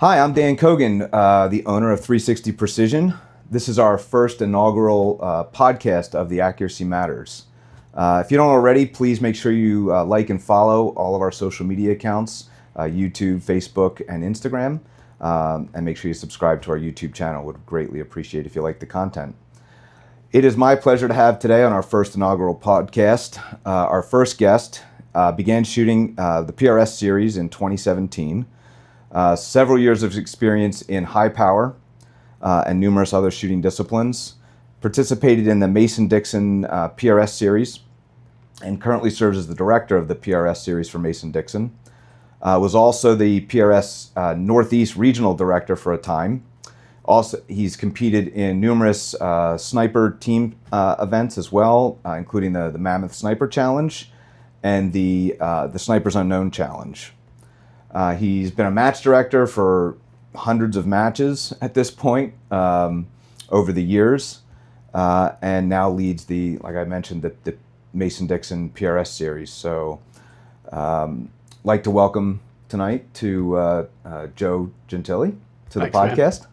Hi, I'm Dan Kogan, the owner of 360 Precision. This is our first inaugural podcast of The Accuracy Matters. If you don't already, please make sure you like and follow all of our social media accounts, YouTube, Facebook, and Instagram. And make sure you subscribe to our YouTube channel. Would greatly appreciate if you like the content. It is my pleasure to have today on our first inaugural podcast. Our first guest began shooting the PRS Series in 2017. Several years of experience in high power and numerous other shooting disciplines. Participated in the Mason-Dixon PRS Series and currently serves as the director of the PRS Series for Mason-Dixon. Was also the PRS Northeast Regional Director for a time. Also, he's competed in numerous sniper team events as well, including the Mammoth Sniper Challenge and the Snipers Unknown Challenge. He's been a match director for hundreds of matches at this point over the years, and now leads like I mentioned, the Mason-Dixon PRS Series. So, like to welcome tonight to Joe Gentile to the podcast.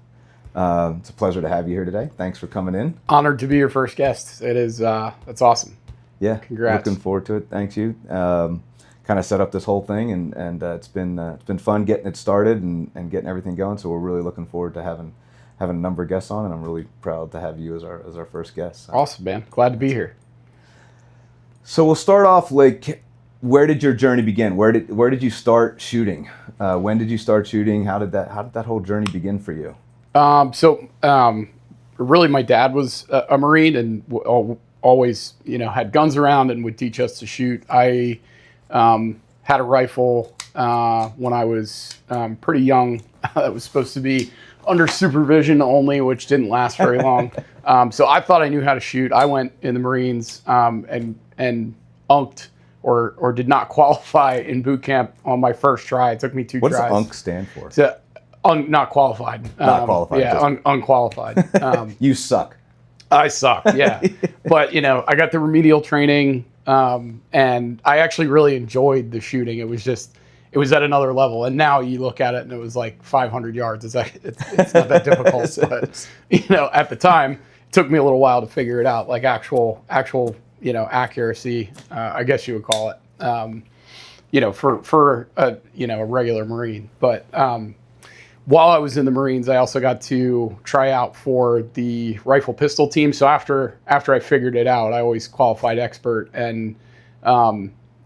It's a pleasure to have you here today. Thanks for coming in. Honored to be your first guest. It is. That's awesome. Yeah, congrats. Looking forward to it. Thank you. Kind of set up this whole thing, and it's been fun getting it started and getting everything going. So we're really looking forward to having a number of guests on, and I'm really proud to have you as our first guest. So. Awesome, man. Glad to be here. So we'll start off where did your journey begin? Where did you start shooting? When did you start shooting? How did that whole journey begin for you? Really, my dad was a Marine and always had guns around and would teach us to shoot. I had a rifle when I was pretty young. It was supposed to be under supervision only, which didn't last very long. So I thought I knew how to shoot. I went in the Marines and unked or did not qualify in boot camp on my first try. It took me two tries. What does UNC stand for? Not qualified. Not qualified. Yeah, unqualified. You suck. I suck, yeah. But, I got the remedial training. And I actually really enjoyed the shooting. It was at another level. And now you look at it and it was like 500 yards. It's not that difficult. But, at the time, it took me a little while to figure it out, like actual accuracy, I guess you would call it, for a regular Marine. But, while I was in the Marines, I also got to try out for the rifle pistol team. So after I figured it out, I always qualified expert, and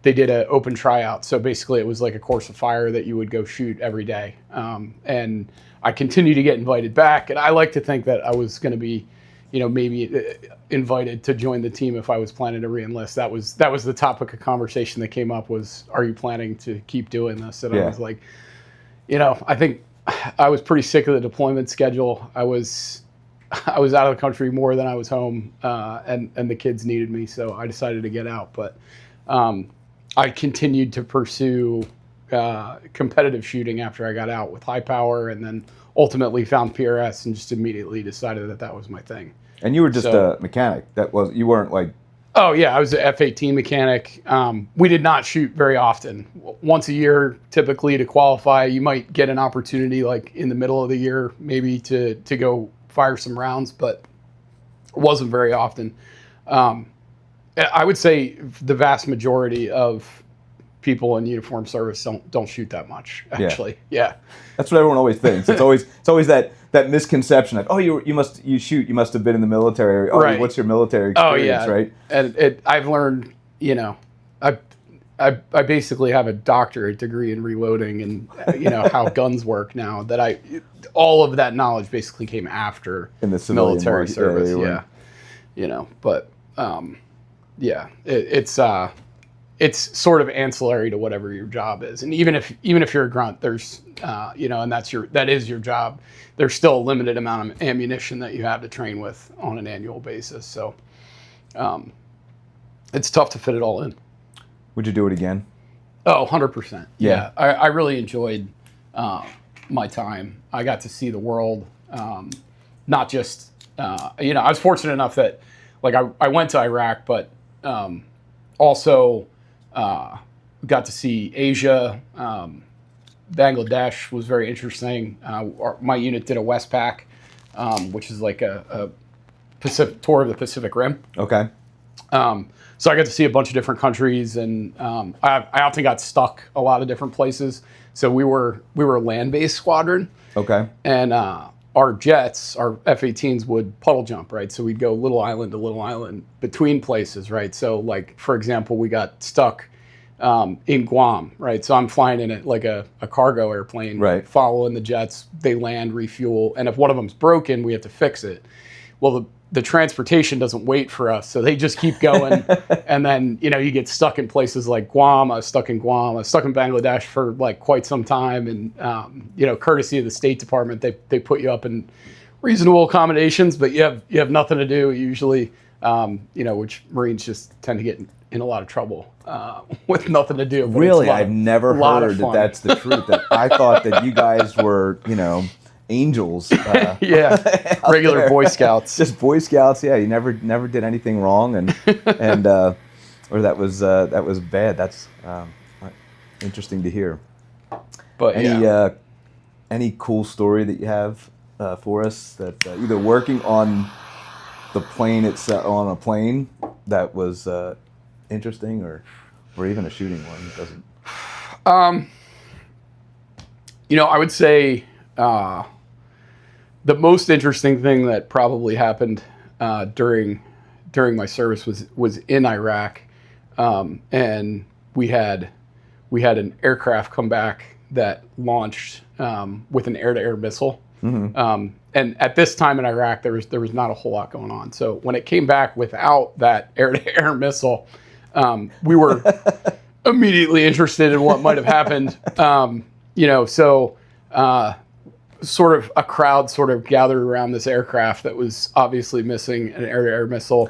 they did an open tryout. So basically, it was like a course of fire that you would go shoot every day. And I continued to get invited back, and I like to think that I was going to be, maybe invited to join the team if I was planning to re-enlist. That was the topic of conversation that came up was, are you planning to keep doing this? And yeah. I was like, I think I was pretty sick of the deployment schedule. I was out of the country more than I was home, and the kids needed me, so I decided to get out. But I continued to pursue competitive shooting after I got out with high power, and then ultimately found PRS and just immediately decided that was my thing. And you were just a mechanic. You weren't like... Oh, yeah, I was an F-18 mechanic. We did not shoot very often. Once a year, typically, to qualify. You might get an opportunity, like in the middle of the year, maybe to go fire some rounds, but it wasn't very often. I would say the vast majority of people in uniform service don't shoot that much, actually. Yeah. That's what everyone always thinks. It's always that misconception of, you must have been in the military. Oh, right. What's your military experience, right? And I've learned, I basically have a doctorate degree in reloading and how guns work now. All of that knowledge basically came after in the military service. Yeah. But it's sort of ancillary to whatever your job is. And even if you're a grunt, there's and that is your job, there's still a limited amount of ammunition that you have to train with on an annual basis. So it's tough to fit it all in. Would you do it again? Oh, 100%. Yeah. I really enjoyed my time. I got to see the world, not just, I was fortunate enough that I went to Iraq, but also got to see Asia, Bangladesh was very interesting. My unit did a Westpac, which is like a Pacific tour of the Pacific Rim. Okay. So I got to see a bunch of different countries, and I often got stuck a lot of different places. So we were a land-based squadron. Okay. And our jets, our F-18s would puddle jump, right? So we'd go little island to little island between places, right? So like, for example, we got stuck in Guam, right? So I'm flying in it like a cargo airplane, right, following the jets. They land, refuel, and if one of them's broken, we have to fix it. Well, the transportation doesn't wait for us, so they just keep going. And then, you get stuck in places like Guam. I was stuck in Guam. I was stuck in Bangladesh for like quite some time. And, courtesy of the State Department, they put you up in reasonable accommodations, but you have nothing to do usually, which Marines just tend to get in a lot of trouble with nothing to do. Really? I've never heard that that's the truth. I thought that you guys were, angels. Yeah, regular there. Boy Scouts. Just Boy Scouts. Yeah, you never did anything wrong, and or that was bad. That's interesting to hear. But any cool story that you have for us that either working on the plane itself, on a plane that was interesting, or even a shooting one? It doesn't. I would say. The most interesting thing that probably happened during my service was in Iraq, and we had an aircraft come back that launched with an air-to-air missile. Mm-hmm. And at this time in Iraq, there was not a whole lot going on. So when it came back without that air-to-air missile, we were immediately interested in what might have happened. Sort of a crowd sort of gathered around this aircraft that was obviously missing an air-to-air missile.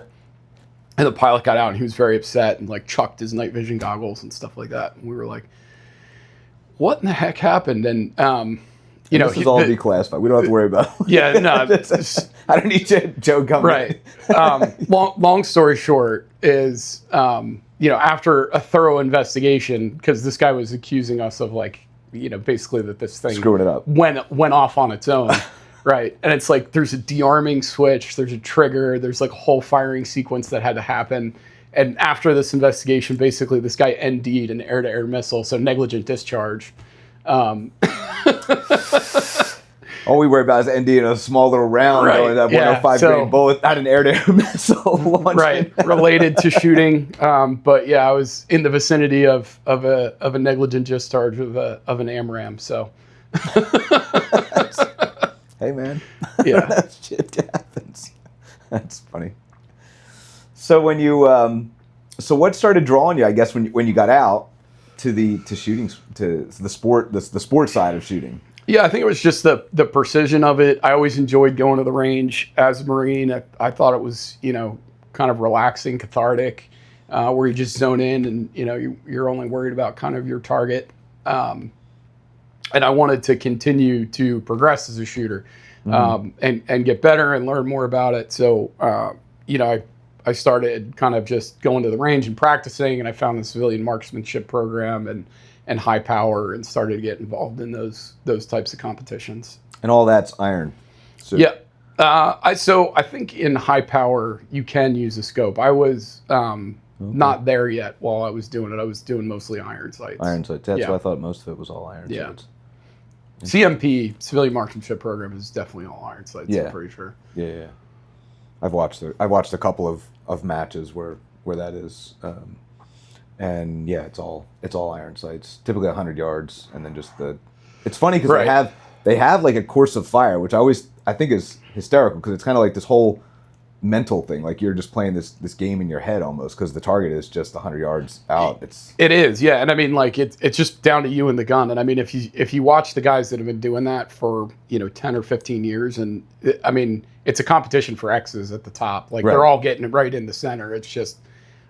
And the pilot got out and he was very upset and like chucked his night vision goggles and stuff like that. And we were like, what in the heck happened? And, this is all declassified. We don't have to worry about it. Yeah, no. I don't need Joe coming. Right. Long story short is, after a thorough investigation, because this guy was accusing us of like, basically that this thing screwing it up went off on its own, right? And it's like there's a dearming switch, there's a trigger, there's like a whole firing sequence that had to happen. And after this investigation, basically this guy ND'd an air-to-air missile, so negligent discharge. All we worry about is ND in a small little round going that 105 grain bullet, not an air-to-air missile launch. Right, related to shooting. But yeah, I was in the vicinity of a negligent discharge of an AMRAAM. So. Hey man. Yeah. That shit happens. That's funny. So when you, so what started drawing you? I guess when you got out to shooting, to the sport side of shooting. Yeah, I think it was just the precision of it. I always enjoyed going to the range as a Marine. I thought it was, kind of relaxing, cathartic, where you just zone in and, you're only worried about kind of your target. And I wanted to continue to progress as a shooter, and get better and learn more about it. So, I started kind of just going to the range and practicing, and I found the civilian marksmanship program and high power, and started to get involved in those types of competitions. And all that's iron. So. Yeah. I think in high power you can use a scope. I was not there yet while I was doing it. I was doing mostly iron sights. Iron sights. That's what I thought most of it was all iron sights. CMP, civilian marksmanship program, is definitely all iron sights. I'm pretty sure. Yeah. I've watched a couple of matches where that is. And yeah, it's all iron sights. Typically 100 yards, and then just it's funny because they have like a course of fire, which I think is hysterical, because it's kind of like this whole mental thing. Like you're just playing this game in your head almost, because the target is just 100 yards out. It is, yeah. And I mean, like it's just down to you and the gun. And I mean, if you watch the guys that have been doing that for 10 or 15 years, and I mean, it's a competition for X's at the top. Like they're all getting it right in the center. It's just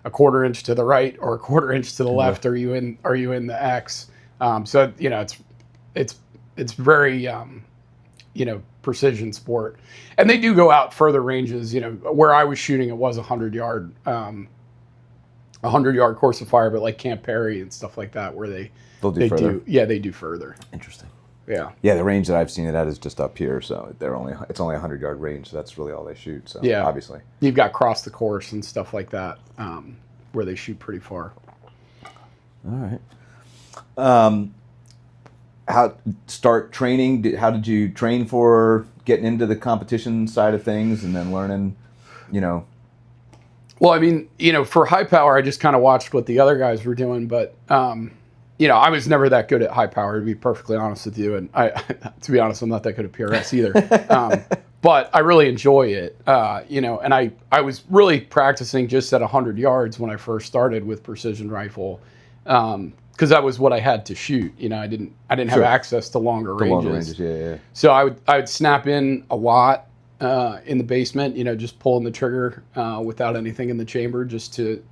a quarter inch to the right or a quarter inch to the left. Are you in the X? So it's very precision sport, and they do go out further ranges. Where I was shooting, it was 100 yard 100-yard course of fire, but like Camp Perry and stuff like that, where They'll do further. they do further. Interesting. Yeah. Yeah, the range that I've seen it at is just up here, so it's only a 100-yard range. So that's really all they shoot. So Yeah. obviously, You've got cross the course and stuff like that, where they shoot pretty far. all right. How start training? How did you train for getting into the competition side of things, and then learning? Well, I mean, for high power, I just kind of watched what the other guys were doing, but I was never that good at high power, to be perfectly honest with you. And to be honest, I'm not that good at PRS either. But I really enjoy it, and I was really practicing just at 100 yards when I first started with precision rifle, because that was what I had to shoot. I didn't have Sure. access to longer ranges. Longer ranges, yeah. So I would snap in a lot in the basement, just pulling the trigger without anything in the chamber, just to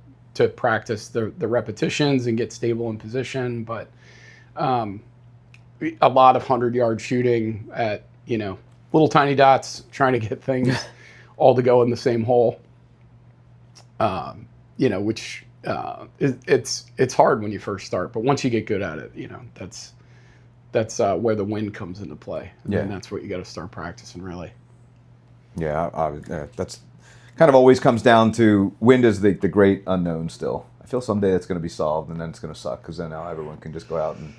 practice the repetitions and get stable in position. But a lot of 100-yard shooting at little tiny dots, trying to get things all to go in the same hole. Which it's hard when you first start, but once you get good at it, that's where the wind comes into play. And that's what you got to start practicing, really. Yeah, that's kind of always comes down to wind is the great unknown still. I feel someday it's going to be solved, and then it's going to suck, because then now everyone can just go out and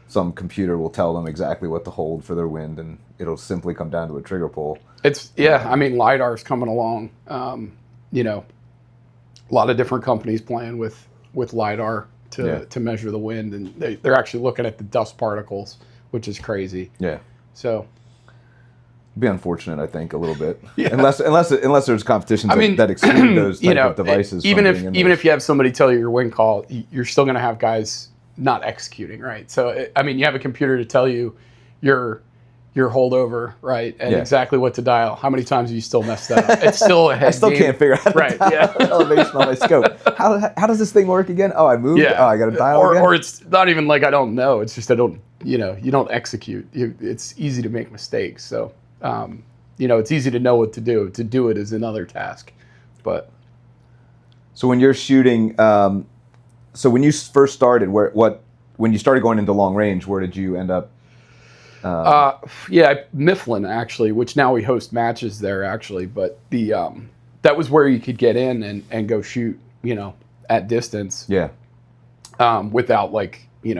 some computer will tell them exactly what to hold for their wind, and it'll simply come down to a trigger pull. I mean, LiDAR's coming along. A lot of different companies playing with LiDAR to measure the wind, and they're actually looking at the dust particles, which is crazy. Yeah. So be unfortunate, I think, a little bit. Yeah. Unless there's competitions that exclude those type of devices. Even if you have somebody tell you your wind call, you're still going to have guys not executing, right? So you have a computer to tell you your holdover, right, and exactly what to dial. How many times have you still messed that up? It's still a head I still game. can't figure out right. Yeah. elevation on my scope. How does this thing work again? Oh, I moved. Yeah. Oh, I got to dial again. Or it's not even like I don't know. It's just I don't. You don't execute. It's easy to make mistakes. So. It's easy to know what to do. To do it is another task. But so when you're shooting, so when you first started, when you started going into long range, where did you end up? Mifflin actually, which now we host matches there actually. But that was where you could get in and go shoot, at distance. Yeah. Without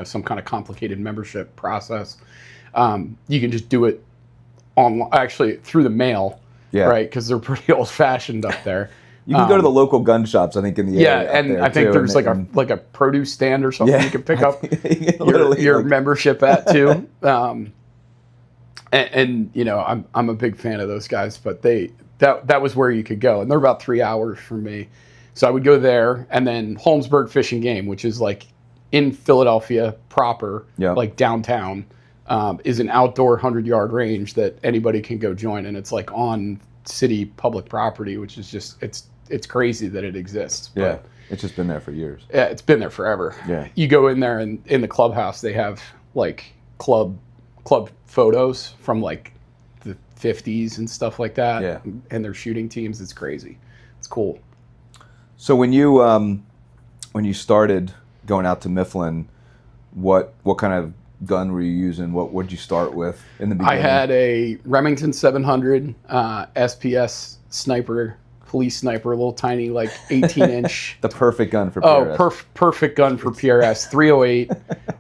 some kind of complicated membership process. You can just do it actually through the mail, right? Because they're pretty old-fashioned up there. You can go to the local gun shops, I think, in the area. Yeah, and I think there's a produce stand or something you can pick up your membership at too. I'm a big fan of those guys, but that was where you could go, and they're about 3 hours from me. So I would go there, and then Holmesburg Fish and Game, which is like in Philadelphia proper, like downtown. Is an outdoor 100-yard range that anybody can go join, and it's like on city public property, which is just it's crazy that it exists. But it's just been there for years. Yeah, it's been there forever. Yeah, you go in there, and in the clubhouse they have like club photos from like the 50s and stuff like that. Yeah, and their shooting teams. It's crazy. It's cool. So when you started going out to Mifflin, what kind of gun were you using? What would you start with in the beginning? I had a Remington 700 SPS sniper, police sniper, a little tiny, like 18-inch. The perfect gun for PRS. Oh, perfect gun for PRS. 308,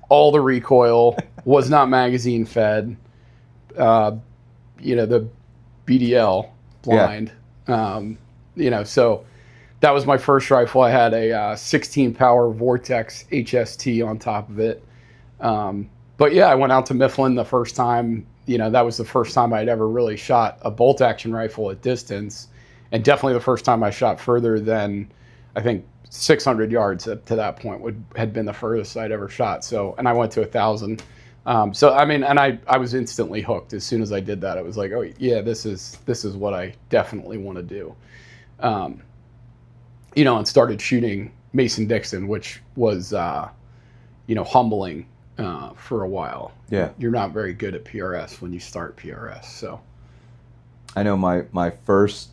all the recoil, was not magazine fed. The BDL blind. So that was my first rifle. I had a 16 power Vortex HST on top of it. But yeah, I went out to Mifflin the first time. That was the first time I'd ever really shot a bolt action rifle at distance, and definitely the first time I shot further than, I think, 600 yards up to that point had been the furthest I'd ever shot. So, and I went to 1,000. I was instantly hooked as soon as I did that. It was like, oh yeah, this is what I definitely want to do. And started shooting Mason-Dixon, which was, humbling. For a while. Yeah. You're not very good at PRS when you start PRS. So I know my first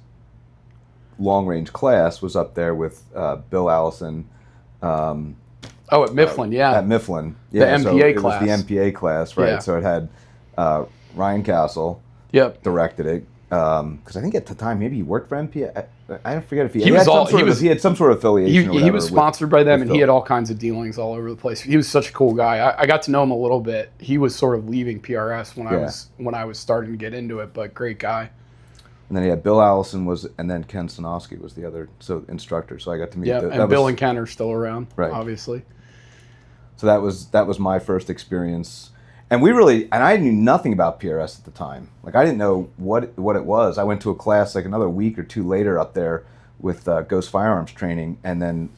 long range class was up there with Bill Allison, Oh, at Mifflin, yeah. At Mifflin. Yeah, the so MPA it class. was the MPA class, right? Yeah. So it had Ryan Castle Yep. directed it. Because I think at the time, maybe he worked for MPA. I don't forget if he had some sort of affiliation or whatever. He was sponsored by them, and Phil. he had all kinds of dealings all over the place. He was such a cool guy. I got to know him a little bit. He was sort of leaving PRS when I was starting to get into it, but great guy. And then he had Bill Allison and then Ken Sinofsky was the other instructor. So I got to meet. Yeah, and Bill and Ken are still around, right? Obviously. So that was my first experience, and I knew nothing about PRS at the time. Like I didn't know what it was. I went to a class like another week or two later up there with Ghost Firearms training, and then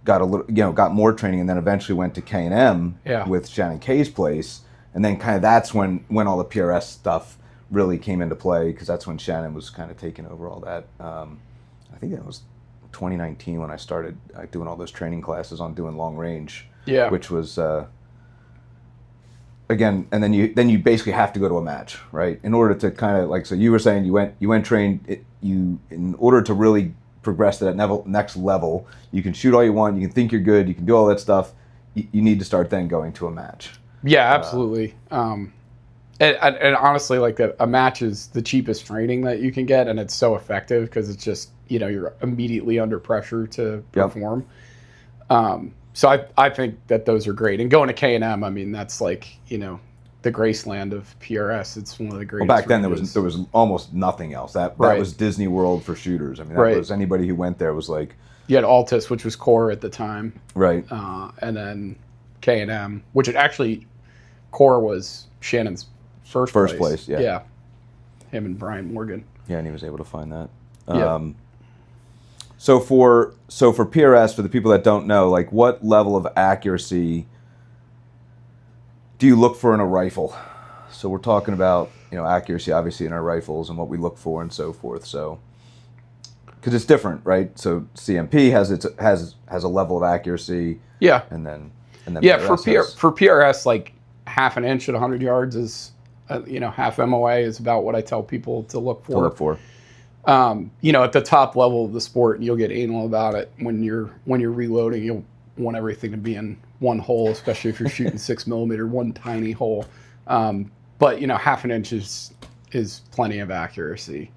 got more training, and then eventually went to K&M with Shannon Kay's place, and then kind of that's when all the PRS stuff really came into play, because that's when Shannon was kind of taking over all that. I think that was 2019 when I started doing all those training classes on doing long range. Yeah. Which was again, and then you basically have to go to a match, right? In order to kind of like, so you were saying you went trained, in order to really progress to that next level, you can shoot all you want, you can think you're good, you can do all that stuff. You need to start then going to a match. Yeah, absolutely. And honestly, like a match is the cheapest training that you can get, and it's so effective because it's just, you're immediately under pressure to perform. So I think that those are great. And going to K&M, I mean, that's like, the Graceland of PRS. It's one of the greatest. Well, back then ranges. there was almost nothing else. That was Disney World for shooters. I mean, that was anybody who went there was like. You had Altus, which was core at the time. Right. And then K&M, which core was Shannon's first place. Yeah. Yeah. Him and Brian Morgan. Yeah, and he was able to find that. Yeah. So for PRS, for the people that don't know, like what level of accuracy do you look for in a rifle? So we're talking about, accuracy obviously in our rifles and what we look for and so forth. So because it's different, right? So CMP has a level of accuracy. Yeah. And then PRS for PRS, like half an inch at 100 yards is half MOA is about what I tell people to look for. At the top level of the sport, you'll get anal about it. When you're reloading, you'll want everything to be in one hole, especially if you're shooting 6mm, one tiny hole. But half an inch is plenty of accuracy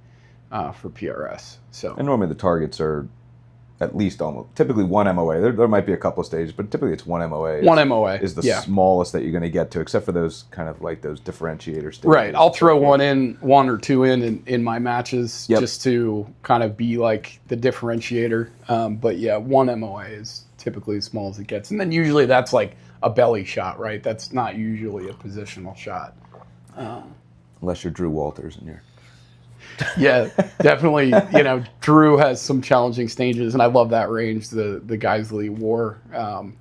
for PRS. So and normally the targets are at least typically one MOA. There might be a couple of stages, but typically it's one MOA. One MOA is the smallest that you're going to get to, except for those kind of like those differentiator stages. Right. I'll throw one or two in my matches just to kind of be like the differentiator. But yeah, one MOA is typically as small as it gets. And then usually that's like a belly shot, right? That's not usually a positional shot. Unless you're Drew Walters and you're... Yeah, definitely. Drew has some challenging stages, and I love that range. The Geisley War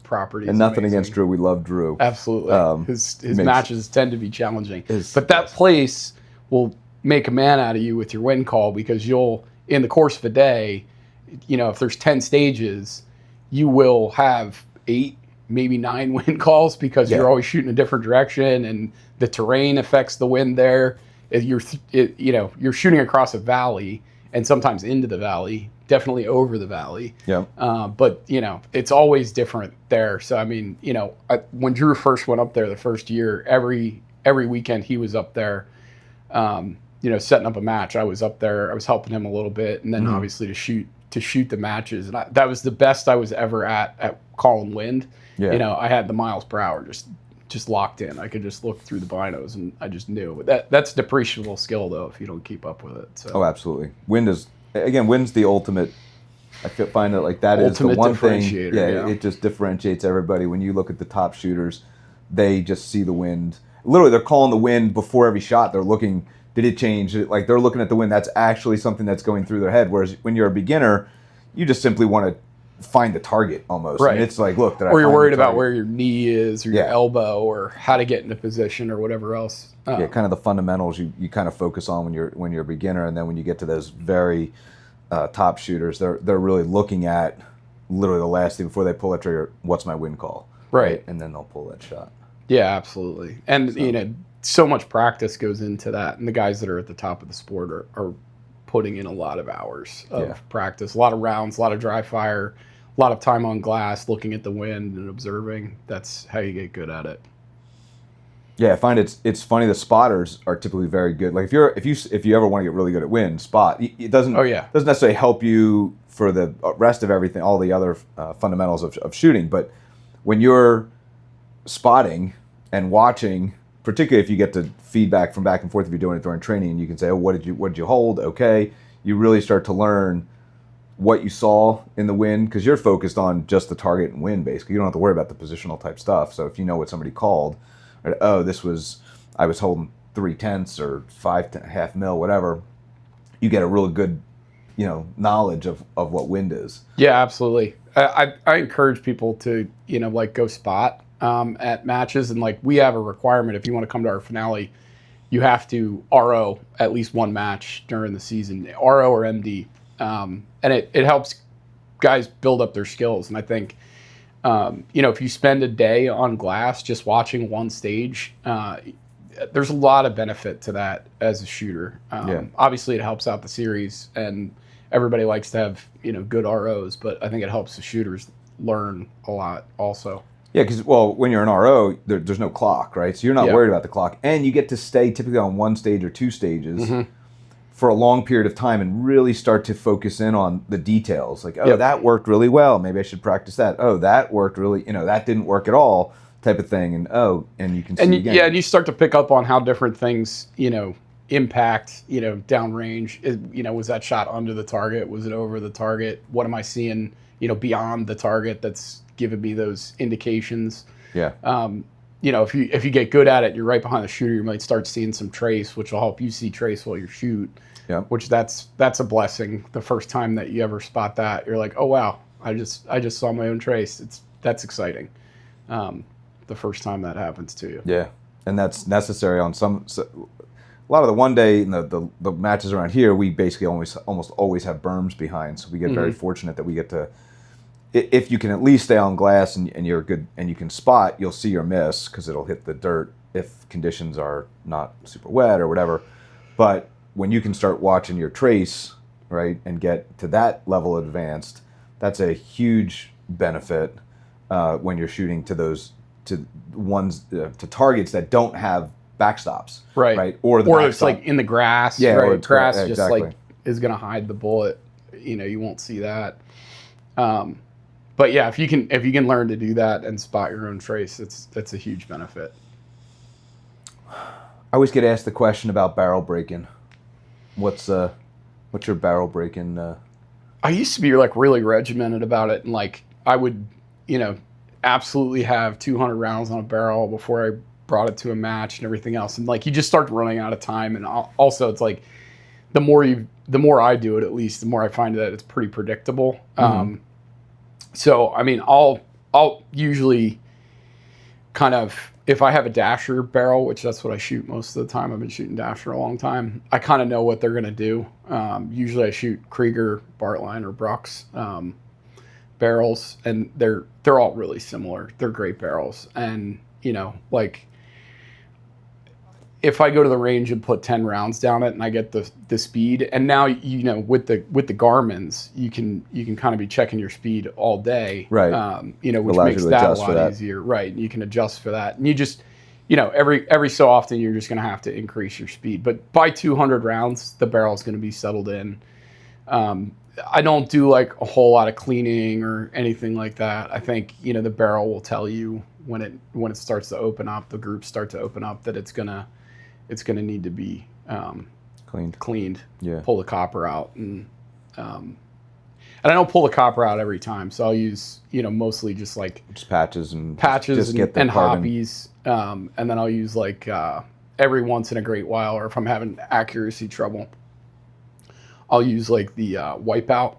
property. And nothing against Drew. We love Drew. Absolutely. His matches tend to be challenging. But that place will make a man out of you with your wind call, because you'll, in the course of a day, if there's 10 stages, you will have 8, maybe 9 wind calls, because you're always shooting a different direction, and the terrain affects the wind there. You're shooting across a valley, and sometimes into the valley, definitely over the valley. Yeah. But it's always different there. So I mean, when Drew first went up there the first year, every weekend he was up there, setting up a match. I was up there. I was helping him a little bit, and then obviously to shoot the matches. And that was the best I was ever at calling wind. Yeah. I had the miles per hour just locked in. I could just look through the binos, and I just knew. But that's depreciable skill, though, if you don't keep up with it. So. Oh, absolutely. Wind's the ultimate. I find that like that is the one thing. Yeah, it just differentiates everybody. When you look at the top shooters, they just see the wind. Literally, they're calling the wind before every shot. They're looking, did it change? Like they're looking at the wind. That's actually something that's going through their head. Whereas when you're a beginner, you just simply want to find the target almost. Right. And it's like, look, or you're worried about where your knee is, or your elbow, or how to get into position, or whatever else. Yeah, kind of the fundamentals you kind of focus on when you're a beginner, and then when you get to those very top shooters, they're really looking at literally the last thing before they pull that trigger. What's my wind call? Right. And then they'll pull that shot. Yeah, absolutely. And so much practice goes into that, and the guys that are at the top of the sport are putting in a lot of hours of practice, a lot of rounds, a lot of dry fire, lot of time on glass, looking at the wind and observing. That's how you get good at it. Yeah, I find it's funny. The spotters are typically very good. Like if you ever want to get really good at wind, spot. It doesn't doesn't necessarily help you for the rest of everything, all the other fundamentals of shooting. But when you're spotting and watching, particularly if you get to feedback from back and forth, if you're doing it during training, and you can say, "Oh, what did you hold?" Okay, you really start to learn what you saw in the wind, because you're focused on just the target and wind. Basically, you don't have to worry about the positional type stuff. So if you know what somebody called. Oh, I was holding 3/10 or 5.5 mil, whatever. You get a really good, knowledge of what wind is. Yeah, absolutely. I encourage people to, like go spot at matches. And like we have a requirement, if you want to come to our finale, you have to RO at least one match during the season, RO or MD. And it helps guys build up their skills. And I think, if you spend a day on glass just watching one stage, there's a lot of benefit to that as a shooter. Obviously, it helps out the series, and everybody likes to have good ROs, but I think it helps the shooters learn a lot also. Yeah, because when you're an RO, there's no clock, right? So you're not worried about the clock, and you get to stay typically on one stage or two stages. For a long period of time and really start to focus in on the details. Like, that worked really well. Maybe I should practice that. Oh, that worked really, that didn't work at all, type of thing. And and you can see again. Yeah, and you start to pick up on how different things, impact, downrange. Was that shot under the target? Was it over the target? What am I seeing, beyond the target that's giving me those indications? Yeah. If you get good at it, you're right behind the shooter, you might start seeing some trace, which will help you see trace while you shoot. Yeah. Which that's a blessing. The first time that you ever spot that, you're like, oh wow, I just saw my own trace. That's exciting. The first time that happens to you. Yeah, and that's necessary on a lot of the one day and the matches around here. We basically almost always have berms behind, so we get very fortunate that we get to. If you can at least stay on glass and you're good and you can spot, you'll see your miss because it'll hit the dirt if conditions are not super wet or whatever. But when you can start watching your trace, right, and get to that level advanced, that's a huge benefit when you're shooting to targets that don't have backstops, right, or it's like in the grass, right? Grass just like is going to hide the bullet. You won't see that. But yeah, if you can learn to do that and spot your own trace, that's a huge benefit. I always get asked the question about barrel breaking. What's your barrel breaking? I used to be like really regimented about it, and like I would, absolutely have 200 rounds on a barrel before I brought it to a match and everything else. And like you just start running out of time, and also it's like the more I do it, at least the more I find that it's pretty predictable. So, I mean, I'll usually kind of, if I have a dasher barrel, which that's what I shoot most of the time, I've been shooting dasher a long time, I kind of know what they're going to do. Usually I shoot Krieger, Bartlein, or Brooks barrels, and they're all really similar. They're great barrels. And, like, if I go to the range and put 10 rounds down it and I get the speed, and now with the Garmins you can kind of be checking your speed all day, right? Which makes that a lot easier, right? And you can adjust for that, and you just every so often you're just going to have to increase your speed. But by 200 rounds, the barrel is going to be settled in. I don't do like a whole lot of cleaning or anything like that. I think the barrel will tell you when it starts to open up, the groups start to open up, that it's gonna need to be cleaned. Yeah. Pull the copper out, and I don't pull the copper out every time. So I'll use mostly just patches and hoppies, and then I'll use like every once in a great while, or if I'm having accuracy trouble, I'll use like the Wipeout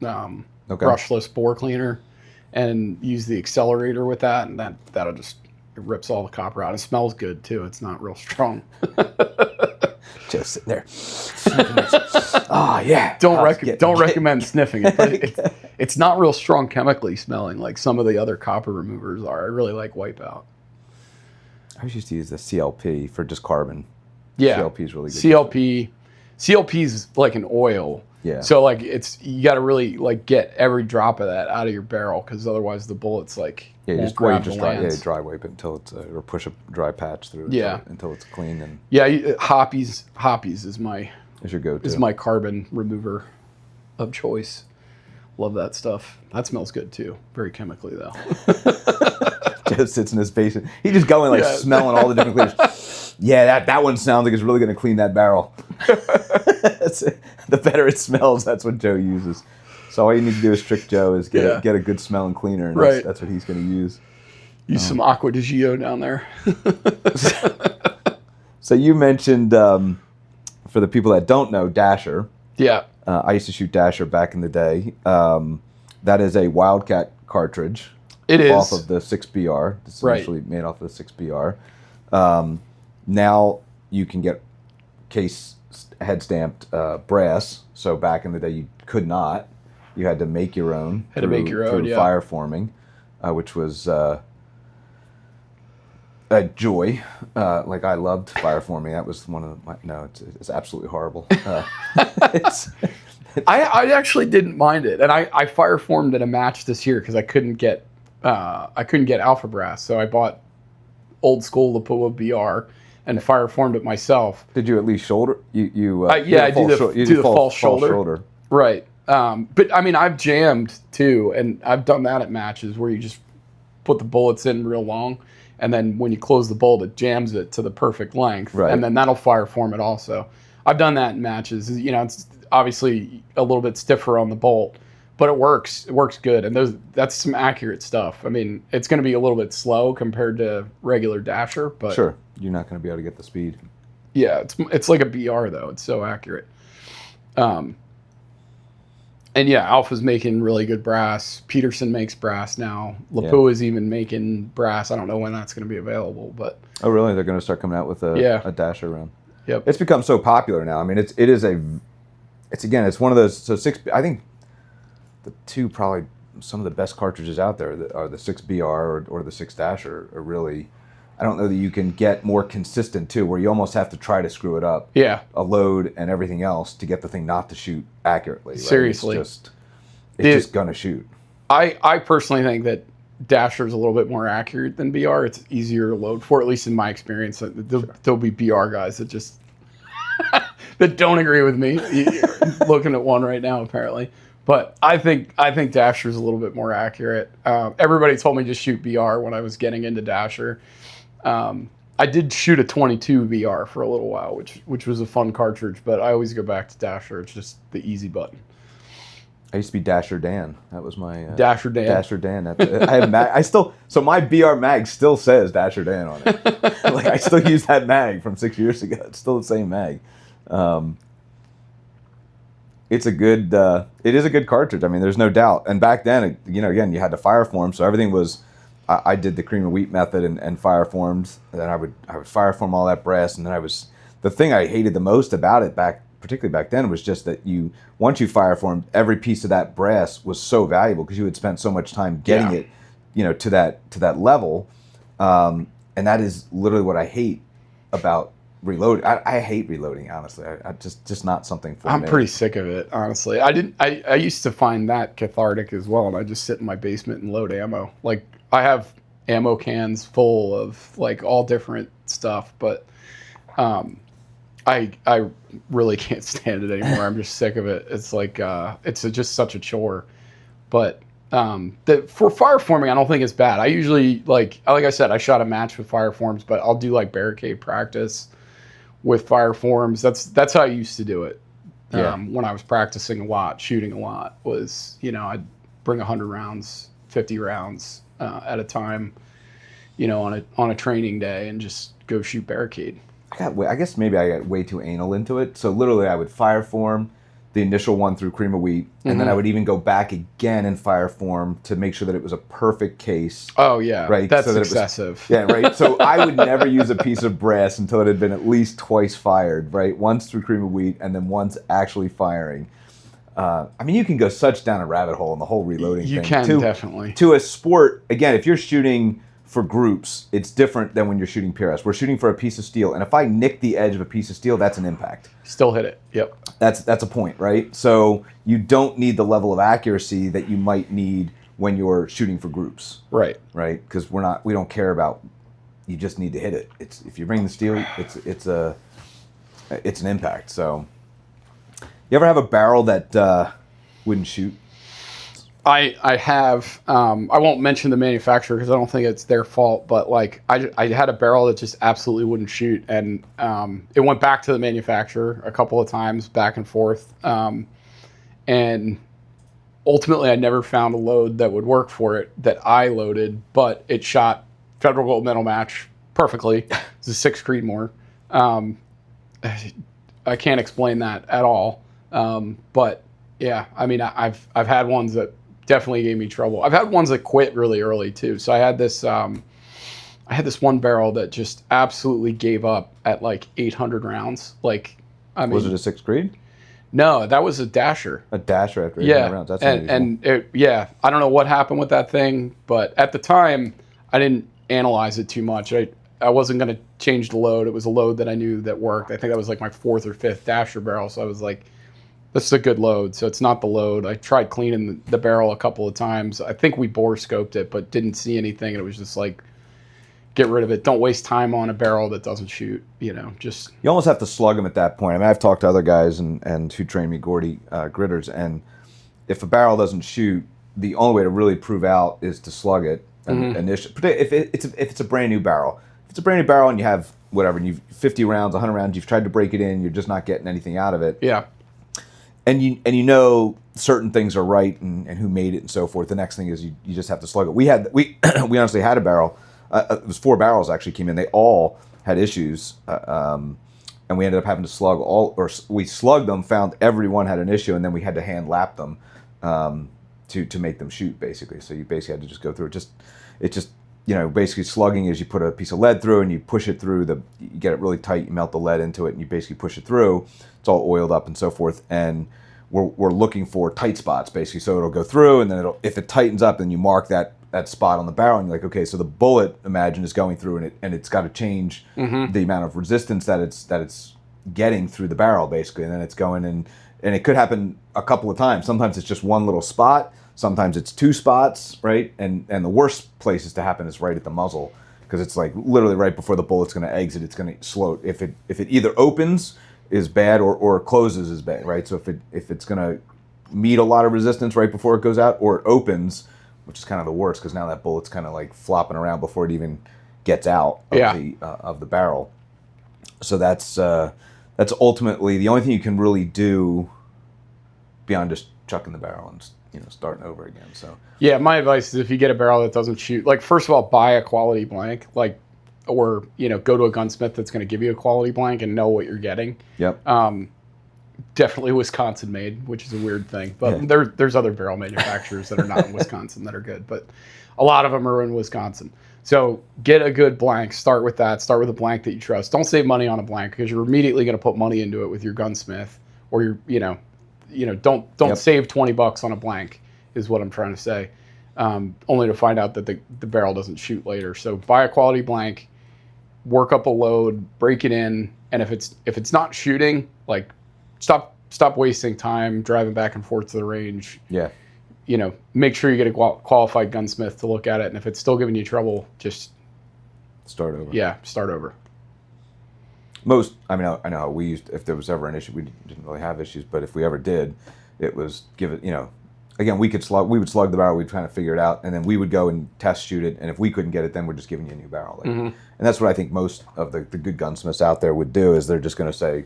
brushless bore cleaner, and use the accelerator with that, and that'll just. It rips all the copper out. It smells good too. It's not real strong. Just sitting there. Oh yeah. Don't recommend sniffing it, but it's not real strong chemically smelling like some of the other copper removers are. I really like Wipeout. I always used to use the CLP for just carbon. Yeah. CLP is really good. CLP is like an oil. Yeah. So like you got to really like get every drop of that out of your barrel, because otherwise the bullets like Yeah, won't just grab just the dry, lands. dry wipe it until it's or push a dry patch through it until it's clean and Hoppies is my is your go-to. carbon remover of choice. Love that stuff. That smells good too. Very chemically though. Joe sits in his basement. He's just going like smelling all the different cleaners. Yeah, that one sounds like it's really going to clean that barrel. The better it smells, that's what Joe uses. So all you need to do is trick Joe is get a good smelling cleaner, and that's what he's going to use. Use some Aqua di Gio down there. So you mentioned, for the people that don't know, Dasher. Yeah. I used to shoot Dasher back in the day. That is a Wildcat cartridge. It is. Off of the 6BR. It's initially made off of the 6BR. Now you can get case head stamped brass. So back in the day you could not. You had to make your own. Through fire forming, which was a joy. Like I loved fire forming. That was one of my. No, it's absolutely horrible. I actually didn't mind it, and I fire formed at a match this year because I couldn't get alpha brass, so I bought old school Lapua BR and fire formed it myself. Did you at least shoulder? I do the false shoulder. Right. But I mean, I've jammed too, and I've done that at matches where you just put the bullets in real long, and then when you close the bolt, it jams it to the perfect length, and then that'll fire form it also. I've done that in matches. You know, it's obviously a little bit stiffer on the bolt, but it works. It works good, and that's some accurate stuff. I mean, it's going to be a little bit slow compared to regular Dasher, but sure, you're not going to be able to get the speed. Yeah, it's like a BR though. It's so accurate. And yeah, Alpha's making really good brass. Peterson makes brass now. Lapua is even making brass. I don't know when that's going to be available, but oh really? They're going to start coming out with a Dasher round. Yep. It's become so popular now. I mean, it's one of those. So I think the two probably some of the best cartridges out there that are the 6BR or the 6 Dasher are really. I don't know that you can get more consistent too, where you almost have to try to screw it up. Yeah. A load and everything else to get the thing not to shoot accurately. Right? Seriously. It's just gonna shoot. I personally think that Dasher's a little bit more accurate than BR. It's easier to load for, at least in my experience. There'll be BR guys that just that don't agree with me. You're looking at one right now, apparently. But I think Dasher's a little bit more accurate. Everybody told me to shoot BR when I was getting into Dasher. I did shoot a 22 VR for a little while, which was a fun cartridge, but I always go back to Dasher. It's just the easy button. I used to be Dasher Dan. That was my Dasher Dan. Dasher Dan. So my BR mag still says Dasher Dan on it. Like I still use that mag from 6 years ago. It's still the same mag. It is a good cartridge. I mean, there's no doubt. And back then, again, you had to fire form, so everything was. I did the cream of wheat method and fire formed. And then I would fire form all that brass, and then the thing I hated the most about it particularly back then, was just that once you fire formed, every piece of that brass was so valuable because you had spent so much time getting it, to that level, and that is literally what I hate about reloading. I hate reloading, honestly. I just not something for me. I'm pretty sick of it, honestly. I used to find that cathartic as well, and I just sit in my basement and load ammo. Like I have ammo cans full of like all different stuff, but I really can't stand it anymore. I'm just sick of it. It's like it's just such a chore. But for fire forming, I don't think it's bad. I usually like I said, I shot a match with fire forms, but I'll do like barricade practice with fire forms. That's how I used to do it. When I was practicing a lot, shooting a lot, was I'd bring 100 rounds, 50 rounds at a time, on a training day, and just go shoot barricade. I guess maybe I got way too anal into it. So literally, I would fire form the initial one through cream of wheat, and then I would even go back again and fire form to make sure that it was a perfect case. Oh yeah, right. That's excessive. Right. So I would never use a piece of brass until it had been at least twice fired. Right, once through cream of wheat, and then once actually firing. I mean, you can go such down a rabbit hole in the whole reloading thing. You can, definitely. To a sport, again, if you're shooting for groups, it's different than when you're shooting PRS. We're shooting for a piece of steel, and if I nick the edge of a piece of steel, that's an impact. Still hit it. Yep. That's a point, right? So you don't need the level of accuracy that you might need when you're shooting for groups. Right. Right? Because we don't care about. You just need to hit it. If you bring the steel, it's an impact. So, you ever have a barrel that wouldn't shoot? I have. I won't mention the manufacturer because I don't think it's their fault. But like, I had a barrel that just absolutely wouldn't shoot, and it went back to the manufacturer a couple of times, back and forth, and ultimately I never found a load that would work for it that I loaded, but it shot Federal Gold Medal match perfectly. It's a 6 Creedmoor. I can't explain that at all. But yeah, I mean, I've had ones that definitely gave me trouble. I've had ones that quit really early too. So I had this one barrel that just absolutely gave up at like 800 rounds. Like, I mean, was it a 6 Creed? No, that was a dasher. A dasher after 800 rounds. That's unusual. I don't know what happened with that thing, but at the time I didn't analyze it too much. I wasn't going to change the load. It was a load that I knew that worked. I think that was like my 4th or 5th dasher barrel. So I was like, this is a good load. So it's not the load. I tried cleaning the barrel a couple of times. I think we bore scoped it, but didn't see anything. And it was just like, get rid of it. Don't waste time on a barrel that doesn't shoot, just. You almost have to slug them at that point. I mean, I've talked to other guys and who train me, Gordy gritters, and if a barrel doesn't shoot, the only way to really prove out is to slug it. If it's a brand new barrel. If it's a brand new barrel and you have whatever, and you've 50 rounds, 100 rounds, you've tried to break it in, you're just not getting anything out of it. Yeah. And you know certain things are right and who made it and so forth. The next thing is you just have to slug it. We honestly had a barrel. It was 4 barrels actually came in. They all had issues, and we ended up having to slug we slugged them, found everyone had an issue, and then we had to hand lap them to make them shoot basically. So you basically had to just go through it. Basically slugging is you put a piece of lead through and you push it through you get it really tight, you melt the lead into it, and you basically push it through. It's all oiled up and so forth, and we're looking for tight spots basically. So it'll go through, and then if it tightens up, then you mark that spot on the barrel, and you're like, okay, so the bullet, imagine, is going through, and it's got to change the amount of resistance that it's getting through the barrel basically, and then it's going in, and it could happen a couple of times. Sometimes it's just one little spot, sometimes it's 2 spots, right? And the worst places to happen is right at the muzzle, because it's like literally right before the bullet's going to exit, it's going to slow. If it either opens is bad or closes is bad, right? So if it's going to meet a lot of resistance right before it goes out, or it opens, which is kind of the worst, because now that bullet's kind of like flopping around before it even gets out of the barrel. So that's ultimately the only thing you can really do beyond just chucking the barrel and starting over again. So yeah, my advice is if you get a barrel that doesn't shoot, like, first of all, buy a quality blank, like, or go to a gunsmith that's going to give you a quality blank and know what you're getting. Yep. Definitely Wisconsin made, which is a weird thing, but there's other barrel manufacturers that are not in Wisconsin that are good, but a lot of them are in Wisconsin. So get a good blank. Start with that. Start with a blank that you trust. Don't save money on a blank, because you're immediately going to put money into it with your gunsmith, or don't save $20 on a blank is what I'm trying to say. Only to find out that the barrel doesn't shoot later. So buy a quality blank, work up a load, break it in, and if it's not shooting, like, stop wasting time driving back and forth to the range. Yeah. Make sure you get a qualified gunsmith to look at it, and if it's still giving you trouble, just start over. Yeah, start over. I know how we used, if there was ever an issue, we didn't really have issues, but if we ever did, it was again, we would slug the barrel, we'd kind of figure it out, and then we would go and test shoot it, and if we couldn't get it, then we're just giving you a new barrel. And that's what I think most of the good gunsmiths out there would do, is they're just going to say,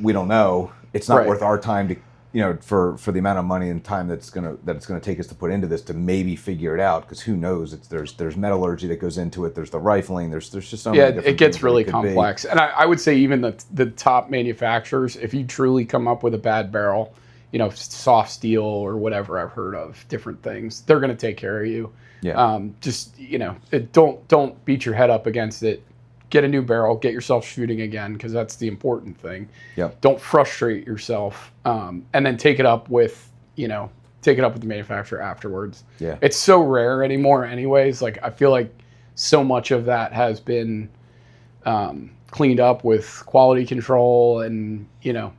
we don't know, it's not worth our time to, for the amount of money and time that it's going to take us to put into this to maybe figure it out, because who knows, there's metallurgy that goes into it, there's the rifling, there's just so many different it gets things really complex. And I would say even the top manufacturers, if you truly come up with a bad barrel, soft steel or whatever, I've heard of different things, they're going to take care of you. Yeah. Don't beat your head up against it. Get a new barrel, get yourself shooting again, because that's the important thing. Yep. Don't frustrate yourself, and then take it up with take it up with the manufacturer afterwards. Yeah. It's so rare anymore anyways. Like, I feel like so much of that has been cleaned up with quality control, and, you know,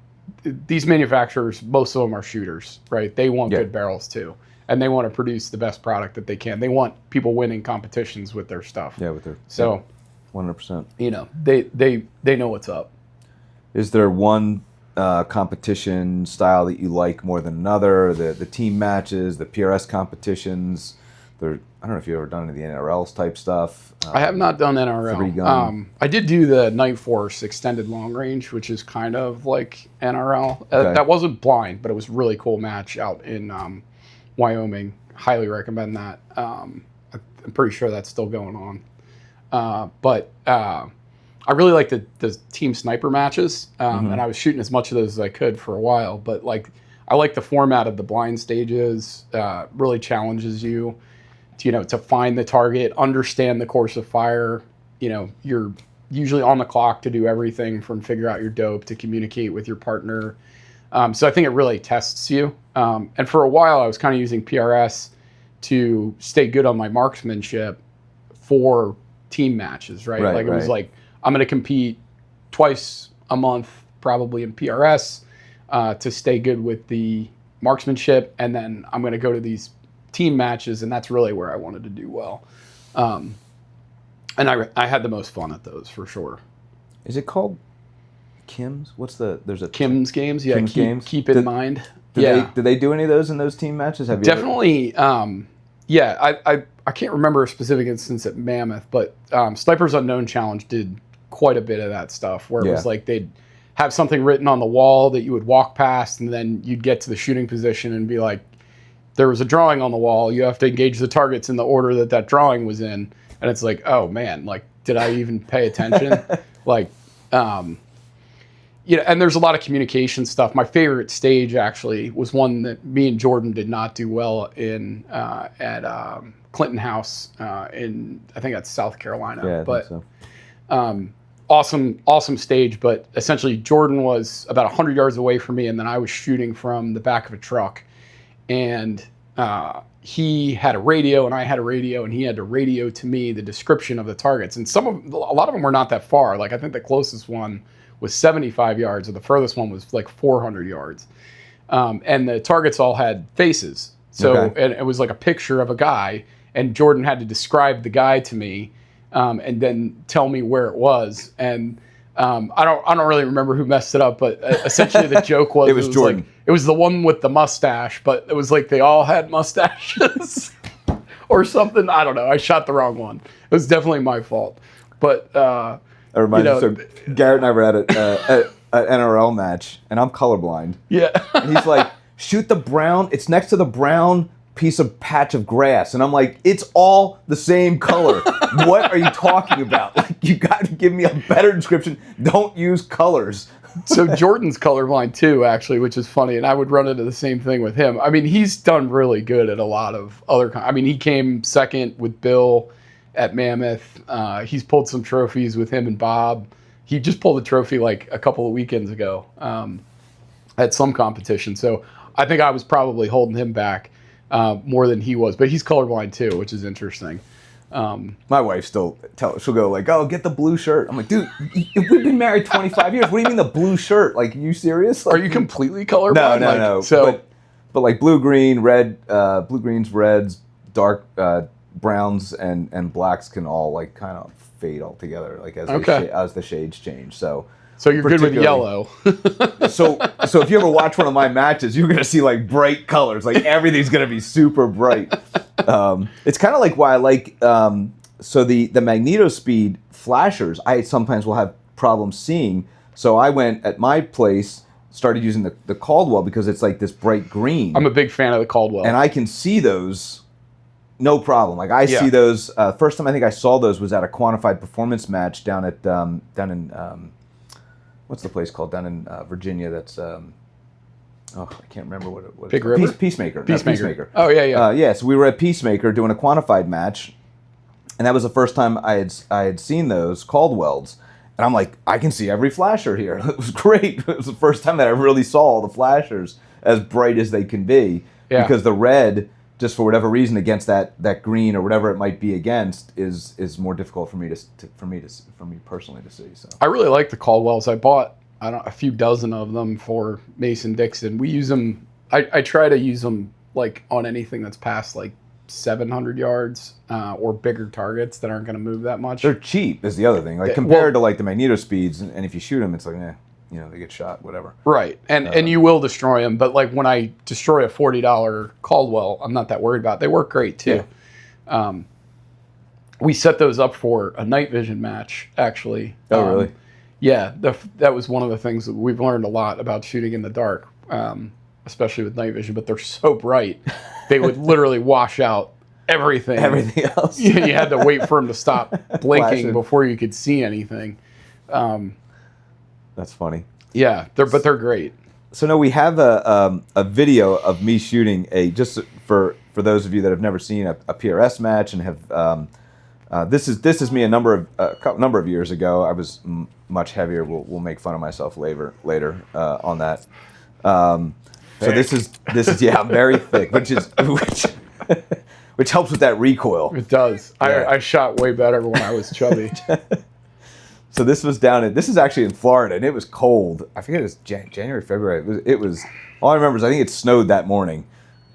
these manufacturers, most of them are shooters, right? They want good barrels too. And they want to produce the best product that they can. They want people winning competitions with their stuff. Yeah, with their 100%. You know, they know what's up. Is there one competition style that you like more than another? The team matches, the PRS competitions. I don't know if you've ever done any of the NRLs type stuff. I have not done NRL. 3-gun. I did do the Night Force extended long range, which is kind of like NRL. Okay. That wasn't blind, but it was a really cool match out in Wyoming. Highly recommend that. I'm pretty sure that's still going on. But I really like the team sniper matches, and I was shooting as much of those as I could for a while. But like, I like the format of the blind stages. Really challenges you to, you know, to find the target, understand the course of fire. You know, you're usually on the clock to do everything from figure out your dope to communicate with your partner. So I think it really tests you. And for a while, I was kind of using PRS to stay good on my marksmanship for team matches, right? It was like, I'm going to compete twice a month, probably in PRS, to stay good with the marksmanship, and then I'm going to go to these team matches, and that's really where I wanted to do well. And I had the most fun at those, for sure. Is it called Kim's? There's a Kim's games? Yeah, Kim's games? Keep in mind. Did they do any of those in those team matches? Have you Definitely. Yeah, I can't remember a specific instance at Mammoth, but Snipers Unknown Challenge did quite a bit of that stuff, where it was like they'd have something written on the wall that you would walk past, and then you'd get to the shooting position and be like, there was a drawing on the wall, you have to engage the targets in the order that drawing was in. And it's like, oh man, like, did I even pay attention? Like, you know, and there's a lot of communication stuff. My favorite stage actually was one that me and Jordan did not do well in at Clinton House in, I think that's South Carolina. Yeah, but think so. Awesome stage. But essentially, Jordan was about 100 yards away from me, and then I was shooting from the back of a truck, and he had a radio and I had a radio, and he had to radio to me the description of the targets. And a lot of them were not that far. Like, I think the closest one was 75 yards, and the furthest one was like 400 yards. And the targets all had faces. So and it was like a picture of a guy, and Jordan had to describe the guy to me, and then tell me where it was. And I don't really remember who messed it up, but essentially the joke was it was Jordan. Like, it was the one with the mustache, but it was like they all had mustaches or something. I don't know. I shot the wrong one. It was definitely my fault. But that reminds me. So Garrett and I were at an NRL match, and I'm colorblind. Yeah. And he's like, shoot the brown. It's next to the brown patch of grass, and I'm like, it's all the same color. What are you talking about? Like, you got to give me a better description. Don't use colors. So Jordan's colorblind too, actually, which is funny, and I would run into the same thing with him. I mean, he's done really good at a lot of other. I mean, he came second with Bill at Mammoth. He's pulled some trophies with him and Bob. He just pulled a trophy like a couple of weekends ago at some competition. So I think I was probably holding him back more than he was, but he's colorblind too, which is interesting. My wife she'll go like, oh, get the blue shirt. I'm like, dude, we've been married 25 years. What do you mean the blue shirt? Like, are you serious? Like, are you completely colorblind? No. So, but like blue, green, red, blue, greens, reds, dark browns, and blacks can all like kind of fade all together, like as the shades change. So you're good with yellow. so if you ever watch one of my matches, you're gonna see like bright colors. Like, everything's gonna be super bright. It's kind of like why I like so the magneto speed flashers. I sometimes will have problems seeing. So I went at my place, started using the Caldwell, because it's like this bright green. I'm a big fan of the Caldwell, and I can see those no problem. Like, I see those. First time I think I saw those was at a quantified performance match down in what's the place called down in Virginia? That's I can't remember what it was. Big River? Peacemaker. Peacemaker. Oh yeah. Yeah. So we were at Peacemaker doing a quantified match, and that was the first time I had seen those Caldwells, and I'm like, I can see every flasher here. It was great. It was the first time that I really saw all the flashers as bright as they can be. Yeah. Because the red, just for whatever reason, against that green or whatever it might be against, is more difficult for me personally to see. So I really like the Caldwells. I bought a few dozen of them for Mason-Dixon. We use them. I try to use them like on anything that's past like 700 yards or bigger targets that aren't going to move that much. They're cheap is the other thing. Like compared to like the magneto speeds, and if you shoot them, it's like, they get shot, whatever. Right, and you will destroy them. But like when I destroy a $40 Caldwell, I'm not that worried about it. They work great too. Yeah. We set those up for a night vision match, actually. Oh, really? Yeah, that was one of the things that we've learned a lot about shooting in the dark, especially with night vision. But they're so bright, they would literally wash out everything. Everything else. You had to wait for them to stop blinking before you could see anything. That's funny. Yeah, they're great. So no, we have a video of me shooting just for those of you that have never seen a PRS match and have. This is me a number of years ago. I was much heavier. We'll make fun of myself later on that. So this is I'm very thick, which helps with that recoil. It does. Yeah. I shot way better when I was chubby. So this was this is actually in Florida, and it was cold. I forget it was January, February. It was all I remember is I think it snowed that morning.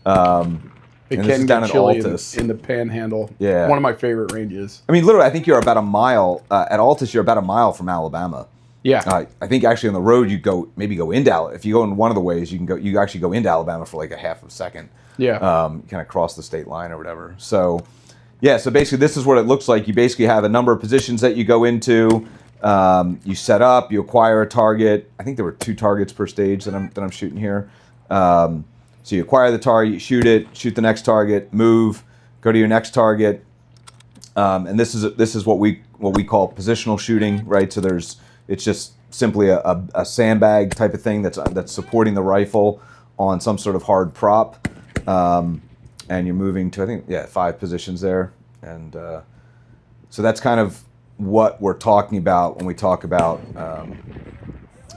It can get chilly in the Panhandle. Yeah. One of my favorite ranges. I mean, literally, I think you're about a mile at Altus. You're about a mile from Alabama. Yeah. I think actually on the road you go into Alabama. If you go in one of the ways, you actually go into Alabama for like a half of a second. Yeah. Kind of cross the state line or whatever. So, yeah. So basically, this is what it looks like. You basically have a number of positions that you go into. You set up. You acquire a target. I think there were 2 targets per stage that I'm shooting here. So you acquire the target, you shoot it, shoot the next target, move, go to your next target, and this is what we call positional shooting, right? So it's just simply a sandbag type of thing that's supporting the rifle on some sort of hard prop, and you're moving to I think 5 positions there, and so that's kind of what we're talking about when we talk about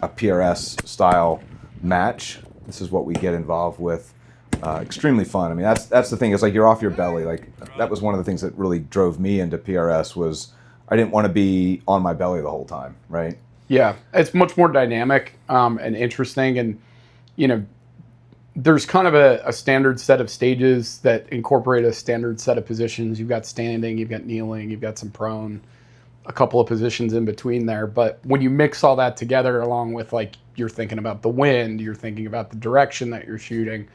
a PRS style match. This is what we get involved with. Extremely fun. I mean, that's the thing. It's like you're off your belly. Like that was one of the things that really drove me into PRS was I didn't want to be on my belly the whole time, right? Yeah, it's much more dynamic and interesting, and there's kind of a standard set of stages that incorporate a standard set of positions. You've got standing, you've got kneeling, you've got some prone, a couple of positions in between there. But when you mix all that together, along with like you're thinking about the wind, you're thinking about the direction that you're shooting,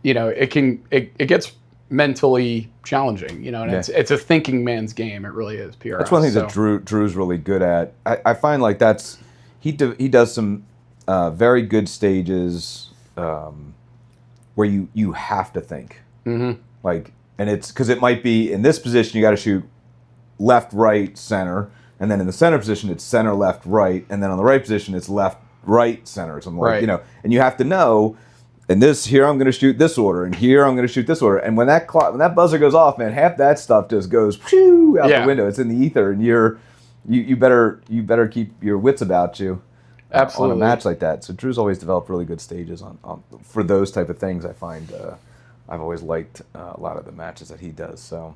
it gets mentally challenging, and it's a thinking man's game. It really is. PRS. That's one thing that Drew's really good at. I find like he does some very good stages where you have to think. Mm-hmm. Like, and it's because it might be in this position you got to shoot left, right, center, and then in the center position it's center, left, right, and then on the right position it's left, right, center, or something right. like and you have to know. And here I'm going to shoot this order, and here I'm going to shoot this order. And when that buzzer goes off, man, half that stuff just goes out the window. It's in the ether, and you better keep your wits about you. Absolutely. On a match like that. So Drew's always developed really good stages on for those type of things. I find I've always liked a lot of the matches that he does. So,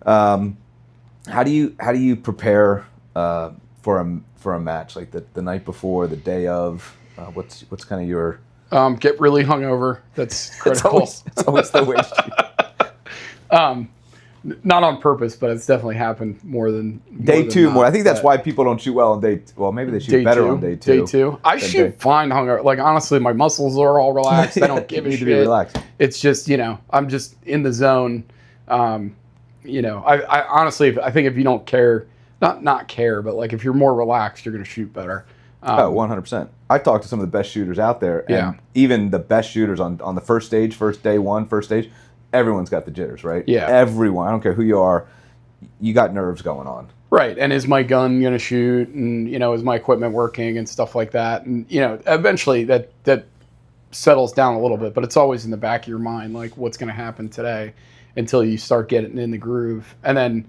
how do you prepare for a match like the night before, the day of? What's kind of your get really hungover. That's critical. It's always the way. Not on purpose, but it's definitely happened more than day two. Not, I think that's why people don't shoot well on day. Well, maybe they shoot better on day two. Day two. I shoot fine hungover. Like honestly, my muscles are all relaxed. I don't give a shit. To be relaxed. It's just I'm just in the zone. I honestly, I think if you don't care, not care, but like if you're more relaxed, you're gonna shoot better. 100%. I've talked to some of the best shooters out there, and even the best shooters on the first stage, first stage, everyone's got the jitters, right? Yeah. Everyone. I don't care who you are, you got nerves going on. Right. And is my gun going to shoot? And, is my equipment working and stuff like that? And, eventually that settles down a little bit, but it's always in the back of your mind, like what's going to happen today until you start getting in the groove. And then,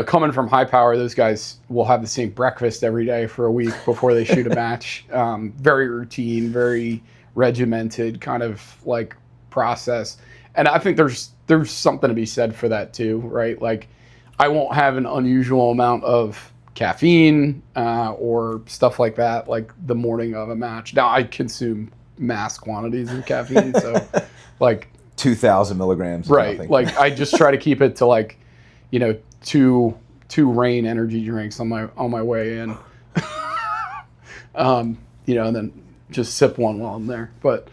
coming from high power, those guys will have the same breakfast every day for a week before they shoot a match. Very routine, very regimented kind of like process. And I think there's something to be said for that too, right? Like I won't have an unusual amount of caffeine or stuff like that, like the morning of a match. Now I consume mass quantities of caffeine, so like 2,000 milligrams. Right. Like I just try to keep it to like, you know, two Reign energy drinks on my way in. You know, and then just sip one while I'm there. But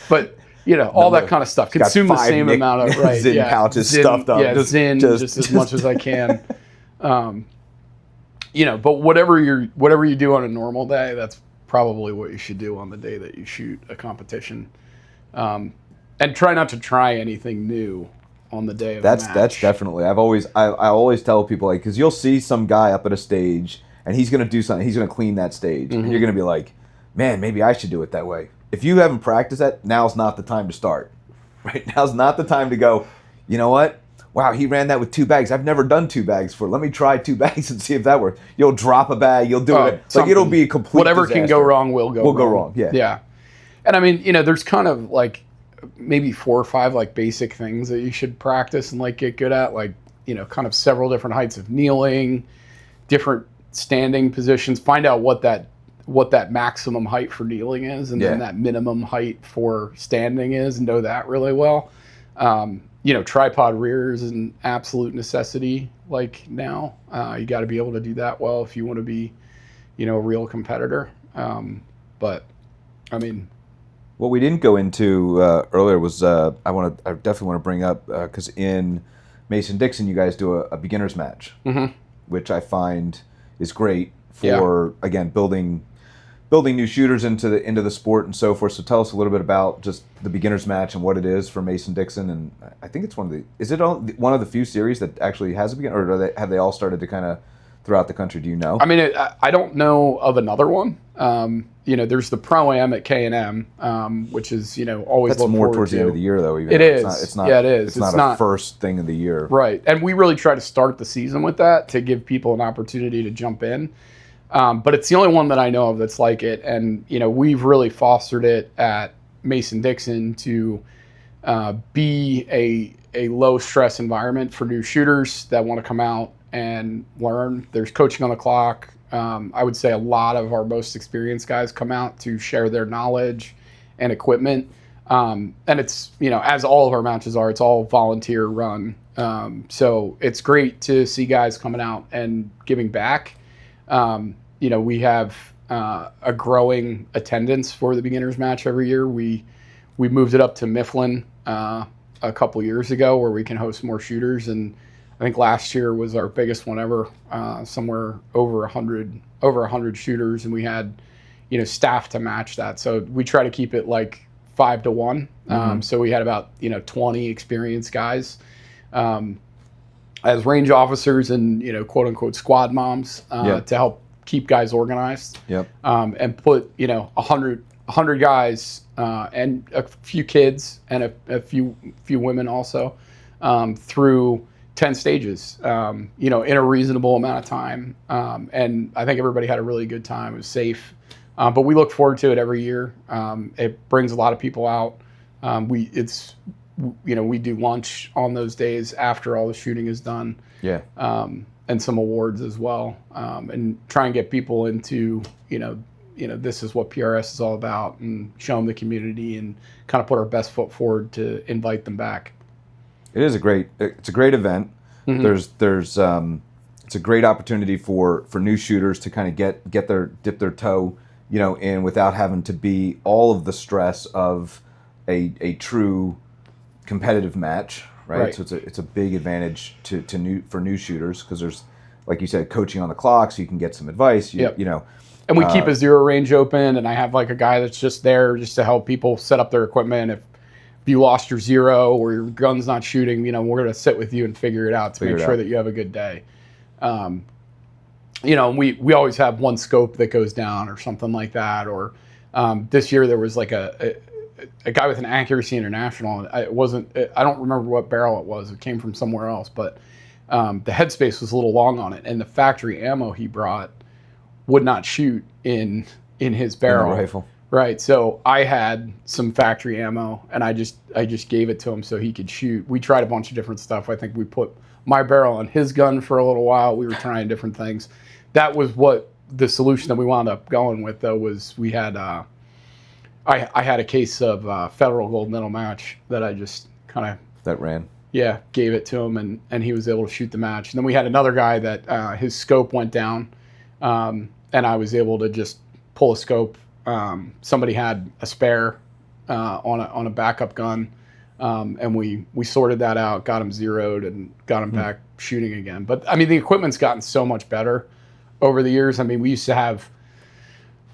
but you know, all that kind of stuff. Consume the same amount of Zyn pouches stuffed up. Yeah, Zyn just as much as I can. You know, but whatever you do on a normal day, that's probably what you should do on the day that you shoot a competition. And try not to try anything new on the day of the match. That's definitely. I always tell people, like, because you'll see some guy up at a stage and he's gonna do something. He's gonna clean that stage, and you're gonna be like, man, maybe I should do it that way. If you haven't practiced that, now's not the time to start. Right? Now's not the time to go, you know what? Wow, he ran that with 2 bags. I've never done 2 bags before. Let me try 2 bags and see if that works. You'll drop a bag. You'll do it. Like it'll be a complete whatever disaster. Can go wrong will go wrong. Yeah. Yeah. And I mean, you know, there's kind of like maybe 4 or 5 like basic things that you should practice and like get good at, like, you know, kind of several different heights of kneeling, different standing positions, find out what that maximum height for kneeling is, and then that minimum height for standing is, and know that really well. You know, tripod rear is an absolute necessity. Like now, you got to be able to do that well if you want to be, you know, a real competitor. But I mean, what we didn't go into earlier was I definitely want to bring up because in Mason-Dixon you guys do a beginner's match, which I find is great for again building new shooters into the sport and so forth. So tell us a little bit about just the beginner's match and what it is for Mason-Dixon. And I think it's one of the few series that actually has a beginner, or have they all started to kind of throughout the country? Do you know? I mean, I don't know of another one. You know, there's the Pro-Am at K&M, which is, you know, always that's more towards the end of the year, though. Even it is. It's not. Yeah, it is. It's not a first thing of the year, right? And we really try to start the season with that to give people an opportunity to jump in. But it's the only one that I know of that's like it, and you know, we've really fostered it at Mason-Dixon to be a low stress environment for new shooters that want to come out and learn. There's coaching on the clock. I would say a lot of our most experienced guys come out to share their knowledge and equipment. And it's, you know, as all of our matches are, it's all volunteer run. So it's great to see guys coming out and giving back. You know, we have a growing attendance for the beginners match every year. We moved it up to Mifflin a couple years ago, where we can host more shooters, and I think last year was our biggest one ever, somewhere over 100 shooters, and we had, you know, staff to match that. So we try to keep it like 5 to 1. So we had about, you know, 20 experienced guys as range officers and, you know, quote unquote squad moms to help keep guys organized. And put, you know, 100 guys and a few kids and a few women also through 10 stages, you know, in a reasonable amount of time. And I think everybody had a really good time. It was safe. But we look forward to it every year. It brings a lot of people out. You know, we do lunch on those days after all the shooting is done. And some awards as well. And try and get people into, you know, this is what PRS is all about, and show them the community and kind of put our best foot forward to invite them back. It's a great event. It's a great opportunity for new shooters to kind of dip their toe, you know, in without having to be all of the stress of a true competitive match, right? So it's a big advantage for new shooters, because there's, like you said, coaching on the clock, so you can get some advice. You know. And we keep a zero range open, and I have like a guy that's just there just to help people set up their equipment. If you lost your zero or your gun's not shooting, you know, we're going to sit with you and figure it out to make sure that you have a good day. You know, we always have one scope that goes down or something like that. Or this year there was like a guy with an Accuracy International. I don't remember what barrel it was. It came from somewhere else, but the headspace was a little long on it, and the factory ammo he brought would not shoot in in his barrel. In the rifle. Right. So I had some factory ammo, and I just gave it to him so he could shoot. We tried a bunch of different stuff. I think we put my barrel on his gun for a little while. We were trying different things. That was what the solution that we wound up going with, though, was we had I had a case of Federal Gold Medal Match that I just kind of that ran. Yeah, gave it to him, and he was able to shoot the match. And then we had another guy that his scope went down, and I was able to just pull a scope. Somebody had a spare on a backup gun, and we sorted that out, got him zeroed, and got him back shooting again. But I mean, the equipment's gotten so much better over the years. I mean, we used to have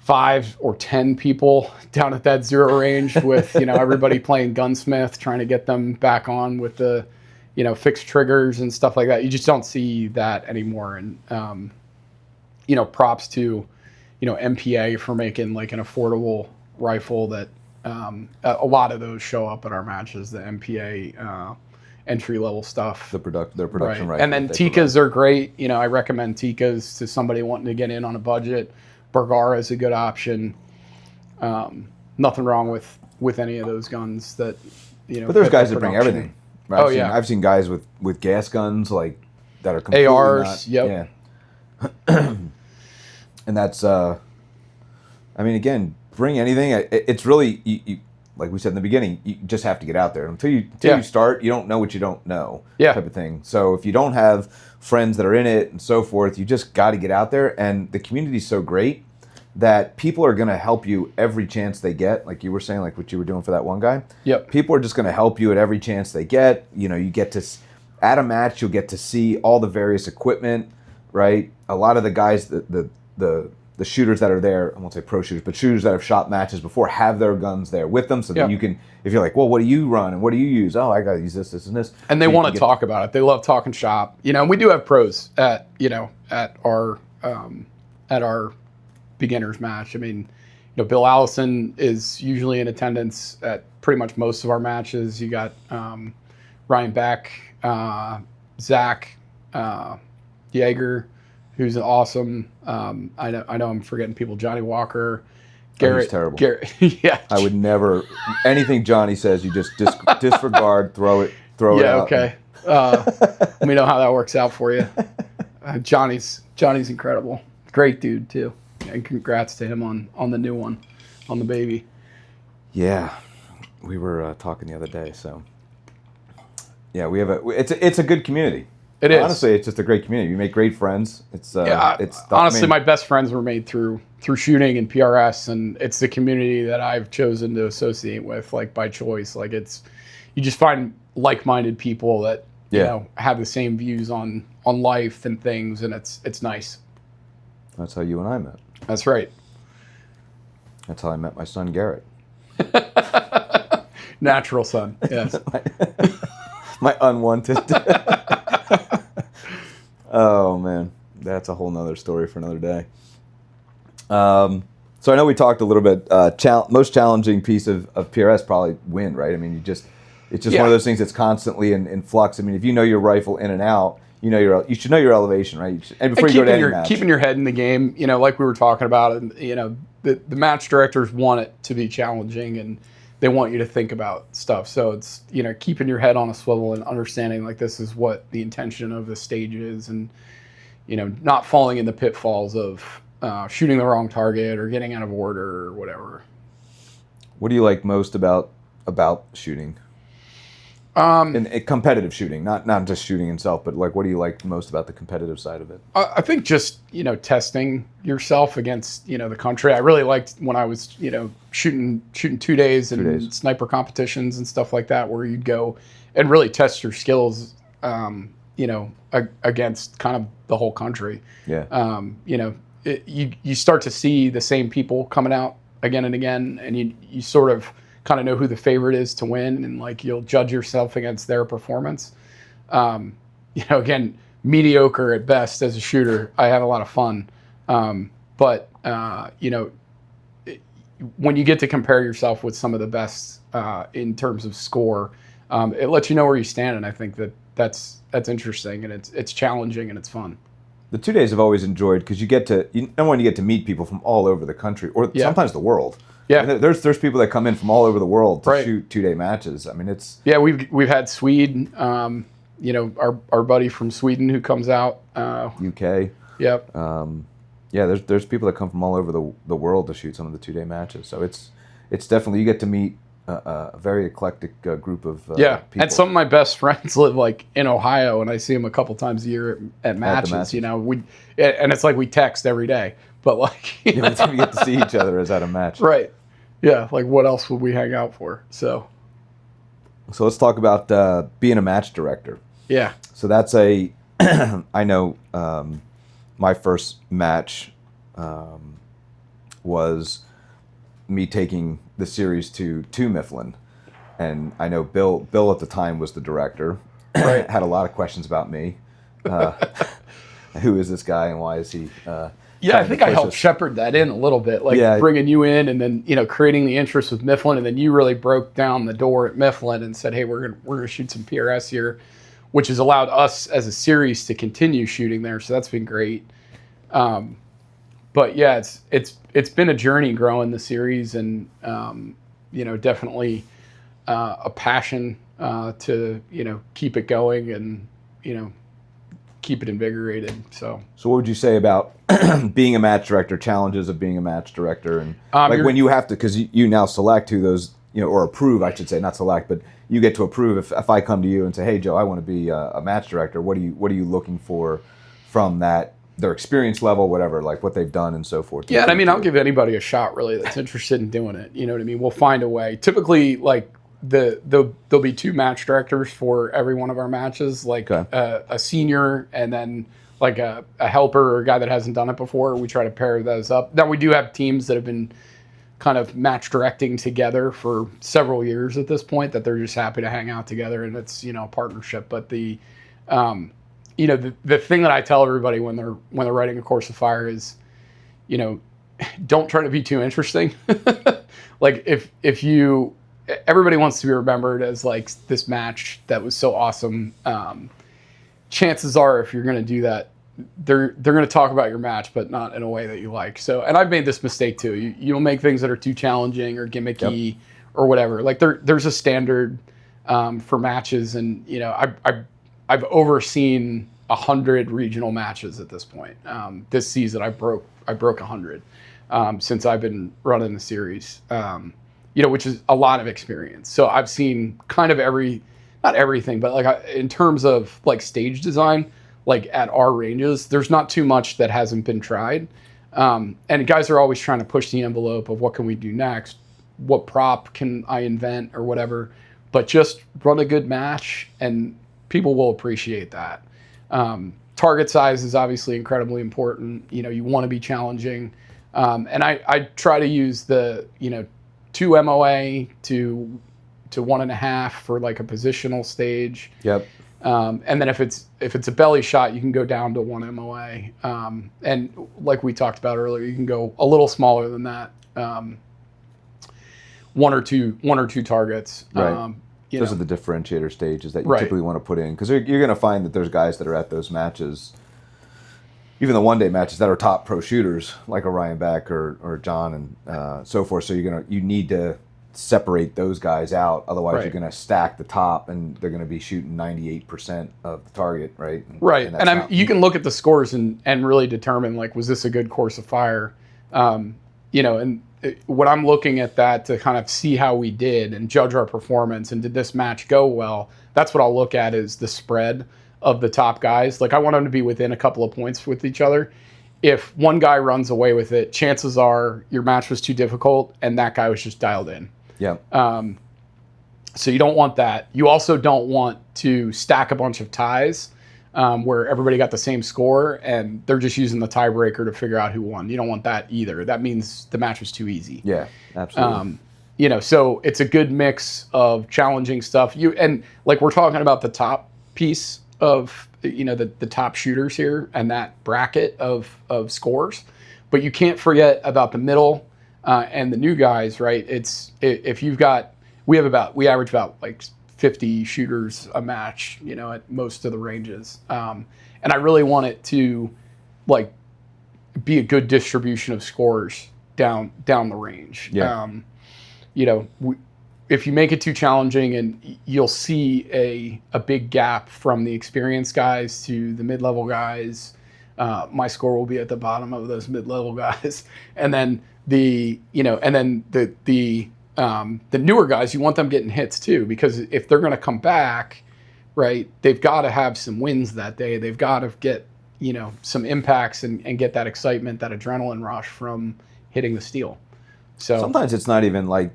5 or 10 people down at that zero range with everybody playing gunsmith, trying to get them back on with the fixed triggers and stuff like that. You just don't see that anymore. And props to MPA for making like an affordable rifle that a lot of those show up at our matches, the MPA entry level stuff. Their production right. rifle. And then Tikkas are great. I recommend Tikkas to somebody wanting to get in on a budget. Bergara is a good option. Nothing wrong with any of those guns that But there's guys that bring everything. Right? I've seen guys with gas guns like that are completely ARs. Yeah. And that's I mean, again, bring anything. It's really you, like we said in the beginning, you just have to get out there. Until you start, you don't know what you don't know. Yeah. Type of thing. So if you don't have friends that are in it and so forth, you just got to get out there. And the community's so great that people are going to help you every chance they get. Like you were saying, like what you were doing for that one guy. Yep. People are just going to help you at every chance they get. You get to, at a match, you'll get to see all the various equipment, right? A lot of the guys, the shooters that are there, I won't say pro shooters, but shooters that have shot matches before have their guns there with them so that you can, if you're like, well, what do you run and what do you use? Oh, I got to use this, this, and this. And they want to talk about it. They love talking shop. And we do have pros at our beginners match. I mean, Bill Allison is usually in attendance at pretty much most of our matches. You got Ryan Beck, Zach Yeager, who's awesome. I know I'm forgetting people. Johnny Walker, Garrett. He's terrible. Garrett, yeah. I would never anything Johnny says. You just disregard, throw it out. Yeah, okay. Let me know how that works out for you. Johnny's incredible. Great dude too. And congrats to him on the new one, on the baby. Yeah, we were talking the other day. So yeah, we have it's a good community. It is. Honestly, it's just a great community. You make great friends. It's honestly, my best friends were made through shooting and PRS, and it's the community that I've chosen to associate with, like by choice. Like you just find like-minded people that have the same views on life and things, and it's nice. That's how you and I met. That's right. That's how I met my son Garrett. Natural son, yes. My unwanted. Oh man, that's a whole nother story for another day. So I know we talked a little bit. Most challenging piece of PRS probably wind, right? I mean, it's just one of those things that's constantly in flux. I mean, if you know your rifle in and out, you should know your elevation, right? And before you go to any match, keeping your head in the game, like we were talking about, and the match directors want it to be challenging, and they want you to think about stuff. So it's keeping your head on a swivel and understanding like this is what the intention of the stage is, and not falling in the pitfalls of shooting the wrong target or getting out of order or whatever. What do you like most about shooting? In competitive shooting, not just shooting itself, but like what do you like most about the competitive side of it? I think just testing yourself against the country. I really liked when I was shooting 2 days and sniper competitions and stuff like that, where you'd go and really test your skills, against kind of the whole country. Yeah. You start to see the same people coming out again and again, and you sort of kind of know who the favorite is to win, and like you'll judge yourself against their performance. Again, mediocre at best as a shooter. I have a lot of fun, but when you get to compare yourself with some of the best in terms of score, it lets you know where you stand, and I think that's interesting, and it's challenging and it's fun. The 2 days I've always enjoyed because you get to meet people from all over the country or sometimes the world. Yeah, I mean, there's people that come in from all over the world to right. shoot 2-day matches. I mean, it's we've had Sweden, our buddy from Sweden who comes out. UK. Yep. There's people that come from all over the world to shoot some of the 2-day matches. So it's definitely, you get to meet a very eclectic group of people. And some of my best friends live like in Ohio, and I see them a couple times a year at matches. You know, and it's like we text every day, but like the only time you get to see each other is at a match, right? Yeah, like what else would we hang out for? So let's talk about being a match director. Yeah. So that's I know my first match was me taking the series to Mifflin, and I know Bill at the time was the director. Right. Had a lot of questions about me. Who is this guy and why is he? I think I helped shepherd that in a little bit, like bringing you in and then creating the interest with Mifflin, and then you really broke down the door at Mifflin and said, "Hey, we're gonna shoot some PRS here," which has allowed us as a series to continue shooting there. So that's been great. But yeah, it's been a journey growing the series, and definitely a passion to keep it going and keep it invigorated. So what would you say about being a match director, challenges of being a match director, and like when you have to, because you now select who those or approve, I should say, not select, but you get to approve. If I come to you and say, "Hey Joe, I want to be a match director," what are you looking for from that? Their experience level, whatever, like what they've done and so forth. Yeah, and I mean, I'll give anybody a shot really that's interested in doing it. You know what I mean? We'll find a way. Typically, like there'll be 2 match directors for every one of our matches, like a senior and then like a helper or a guy that hasn't done it before. We try to pair those up. Now we do have teams that have been kind of match directing together for several years at this point that they're just happy to hang out together, and it's a partnership. But the thing that I tell everybody when they're writing A Course of Fire is, don't try to be too interesting. Like if everybody wants to be remembered as like this match that was so awesome. Chances are, if you're going to do that, they're going to talk about your match, but not in a way that you like. So, and I've made this mistake too. You'll make things that are too challenging or gimmicky or whatever. Like there's a standard for matches, and I've overseen 100 regional matches at this point. This season, I broke 100 since I've been running the series. Which is a lot of experience. So I've seen kind of not everything, but like in terms of like stage design, like at our ranges, there's not too much that hasn't been tried. And guys are always trying to push the envelope of what can we do next, what prop can I invent or whatever. But just run a good match, and people will appreciate that. Target size is obviously incredibly important. You want to be challenging. And I try to use the, 2 MOA to 1.5 for like a positional stage. Yep. And then if it's a belly shot, you can go down to 1 MOA. And like we talked about earlier, you can go a little smaller than that. One or two targets. Right. Those are the differentiator stages that you typically want to put in, because you're going to find that there's guys that are at those matches, even the 1-day matches, that are top pro shooters like a Ryan Beck or John and so forth. So you need to separate those guys out. Otherwise, you're going to stack the top, and they're going to be shooting 98% of the target, right? And you can look at the scores and really determine, like, was this a good course of fire? When I'm looking at that to kind of see how we did and judge our performance and did this match go well, that's what I'll look at, is the spread of the top guys. Like, I want them to be within a couple of points with each other. If one guy runs away with it, chances are your match was too difficult and that guy was just dialed in. Yeah. So you don't want that. You also don't want to stack a bunch of ties where everybody got the same score and they're just using the tiebreaker to figure out who won. You don't want that either. That means the match was too easy. Yeah, absolutely. So it's a good mix of challenging stuff. And like we're talking about the top piece of the top shooters here and that bracket of scores, but you can't forget about the middle and the new guys, right? We average about like 50 shooters a match, at most of the ranges. And I really want it to like be a good distribution of scores down the range. Yeah. You know, if you make it too challenging, and you'll see a big gap from the experienced guys to the mid-level guys. My score will be at the bottom of those mid-level guys, and then the newer guys, you want them getting hits too, because if they're going to come back, right, they've got to have some wins that day. They've got to get, you know, some impacts and get that excitement, that adrenaline rush from hitting the steel. So sometimes it's not even like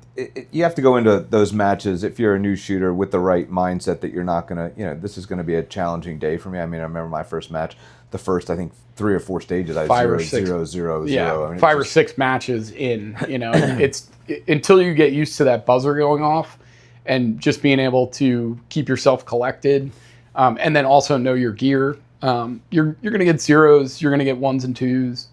you have to go into those matches if you're a new shooter with the right mindset that you're not going to, you know, this is going to be a challenging day for me. I mean, I remember my first match, the first, I think, 3 or 4 stages, I 5 or 6, 0, 0, yeah, 0. I mean, 5 or 6 matches in, you know, it's until you get used to that buzzer going off and just being able to keep yourself collected, and then also know your gear. You're going to get 0s, you're going to get 1s and 2s,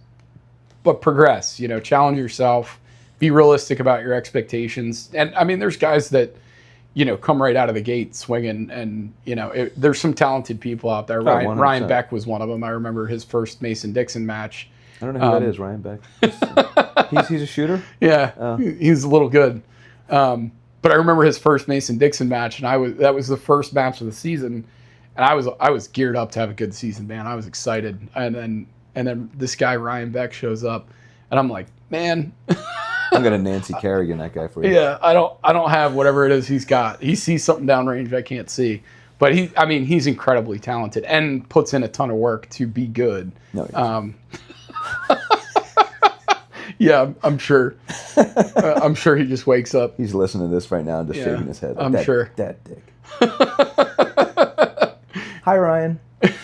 but progress, you know, challenge yourself. Be realistic about your expectations. And I mean, there's guys that, you know, come right out of the gate swinging, and, you know, there's some talented people out there. Ryan Beck was one of them. I remember his first Mason-Dixon match. I don't know who that is, Ryan Beck. He's a shooter? Yeah, he's a little good. But I remember his first Mason-Dixon match, and that was the first match of the season, and I was geared up to have a good season, man. I was excited. And then this guy, Ryan Beck, shows up, and I'm like, man. I'm gonna Nancy Kerrigan that guy for you. Yeah, I don't have whatever it is he's got. He sees something downrange I can't see, but he's incredibly talented and puts in a ton of work to be good. No, yeah, I'm sure. I'm sure he just wakes up. He's listening to this right now and just shaking his head. I'm sure. That dick. Hi, Ryan.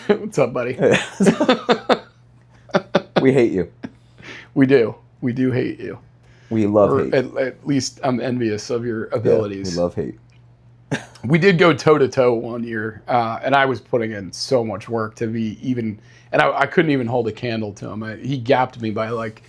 What's up, buddy? We hate you. We do. We do hate you. We love hate. At least I'm envious of your abilities. Yeah, we love hate. We did go toe-to-toe one year, and I was putting in so much work to be even, and I couldn't even hold a candle to him. He gapped me by like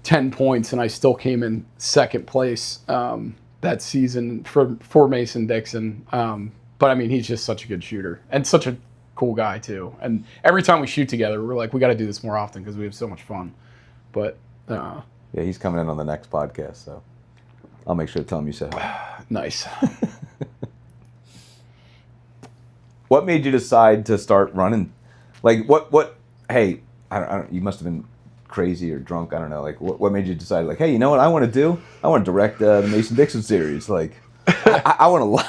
10 points, and I still came in second place that season for Mason-Dixon. But, I mean, he's just such a good shooter and such a cool guy, too. And every time we shoot together, we're like, we got to do this more often because we have so much fun. But... yeah, he's coming in on the next podcast, so I'll make sure to tell him you said hi. Nice. What made you decide to start running? Like, what? Hey, I don't. You must have been crazy or drunk. I don't know. Like, what made you decide? Like, hey, you know what I want to do? I want to direct the Mason-Dixon series. Like, I want to.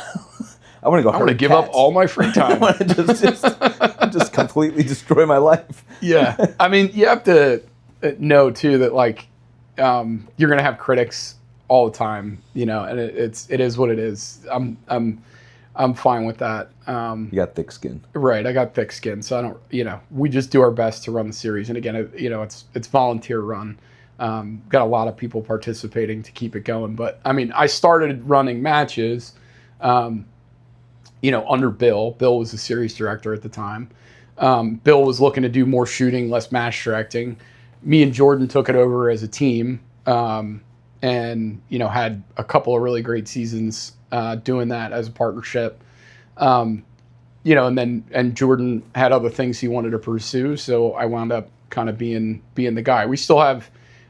I want to go. I want to give up all my free time. I want to just completely destroy my life. Yeah, I mean, you have to know too that like you're gonna have critics all the time, you know, and it is what it is. I'm fine with that. You got thick skin, right? I got thick skin, so I don't. You know, we just do our best to run the series, and again, you know, it's volunteer run. Got a lot of people participating to keep it going, but I mean, I started running matches, you know, under Bill. Bill was the series director at the time. Bill was looking to do more shooting, less match directing. Me and Jordan took it over as a team, and, you know, had a couple of really great seasons doing that as a partnership. You know, and Jordan had other things he wanted to pursue, so I wound up kind of being the guy. We still have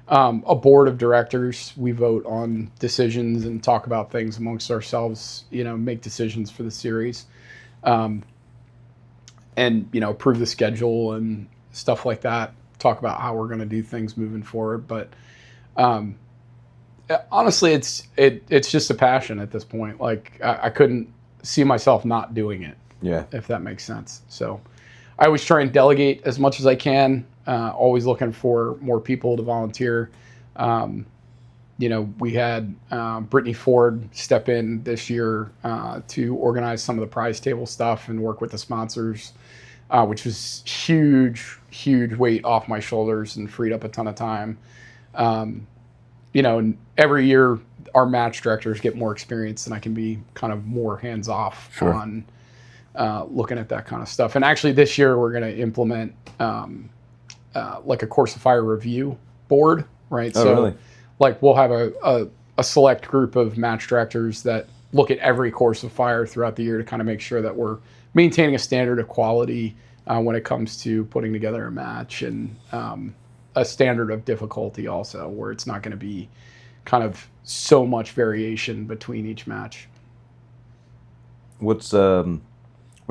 a board of directors. We vote on decisions and talk about things amongst ourselves, you know, make decisions for the series, and, you know, approve the schedule and stuff like that. Talk about how we're going to do things moving forward. But honestly, it's just a passion at this point. Like I couldn't see myself not doing it. Yeah. If that makes sense. So I always try and delegate as much as I can. Always looking for more people to volunteer. You know, we had Brittany Ford step in this year to organize some of the prize table stuff and work with the sponsors, which was huge weight off my shoulders and freed up a ton of time. You know, and every year our match directors get more experience and I can be kind of more hands-off on looking at that kind of stuff. And actually this year we're going to implement like a course of fire review board, right? Oh, really? Like we'll have a select group of match directors that look at every course of fire throughout the year to kind of make sure that we're maintaining a standard of quality when it comes to putting together a match, and a standard of difficulty also, where it's not going to be kind of so much variation between each match. What do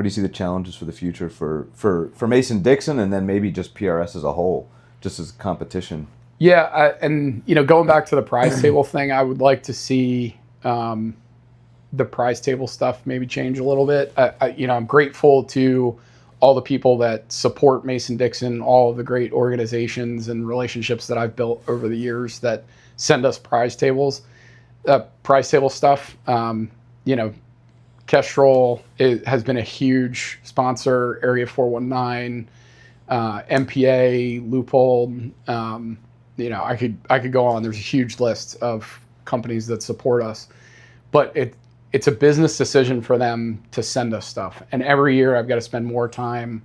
you see the challenges for the future for Mason-Dixon, and then maybe just PRS as a whole, just as a competition? Yeah, and going back to the prize table thing, I would like to see the prize table stuff maybe change a little bit. I'm grateful to all the people that support Mason-Dixon, all of the great organizations and relationships that I've built over the years that send us prize table stuff. Kestrel has been a huge sponsor, Area 419, MPA, Loophole. I could go on. There's a huge list of companies that support us, but it's a business decision for them to send us stuff. And every year I've got to spend more time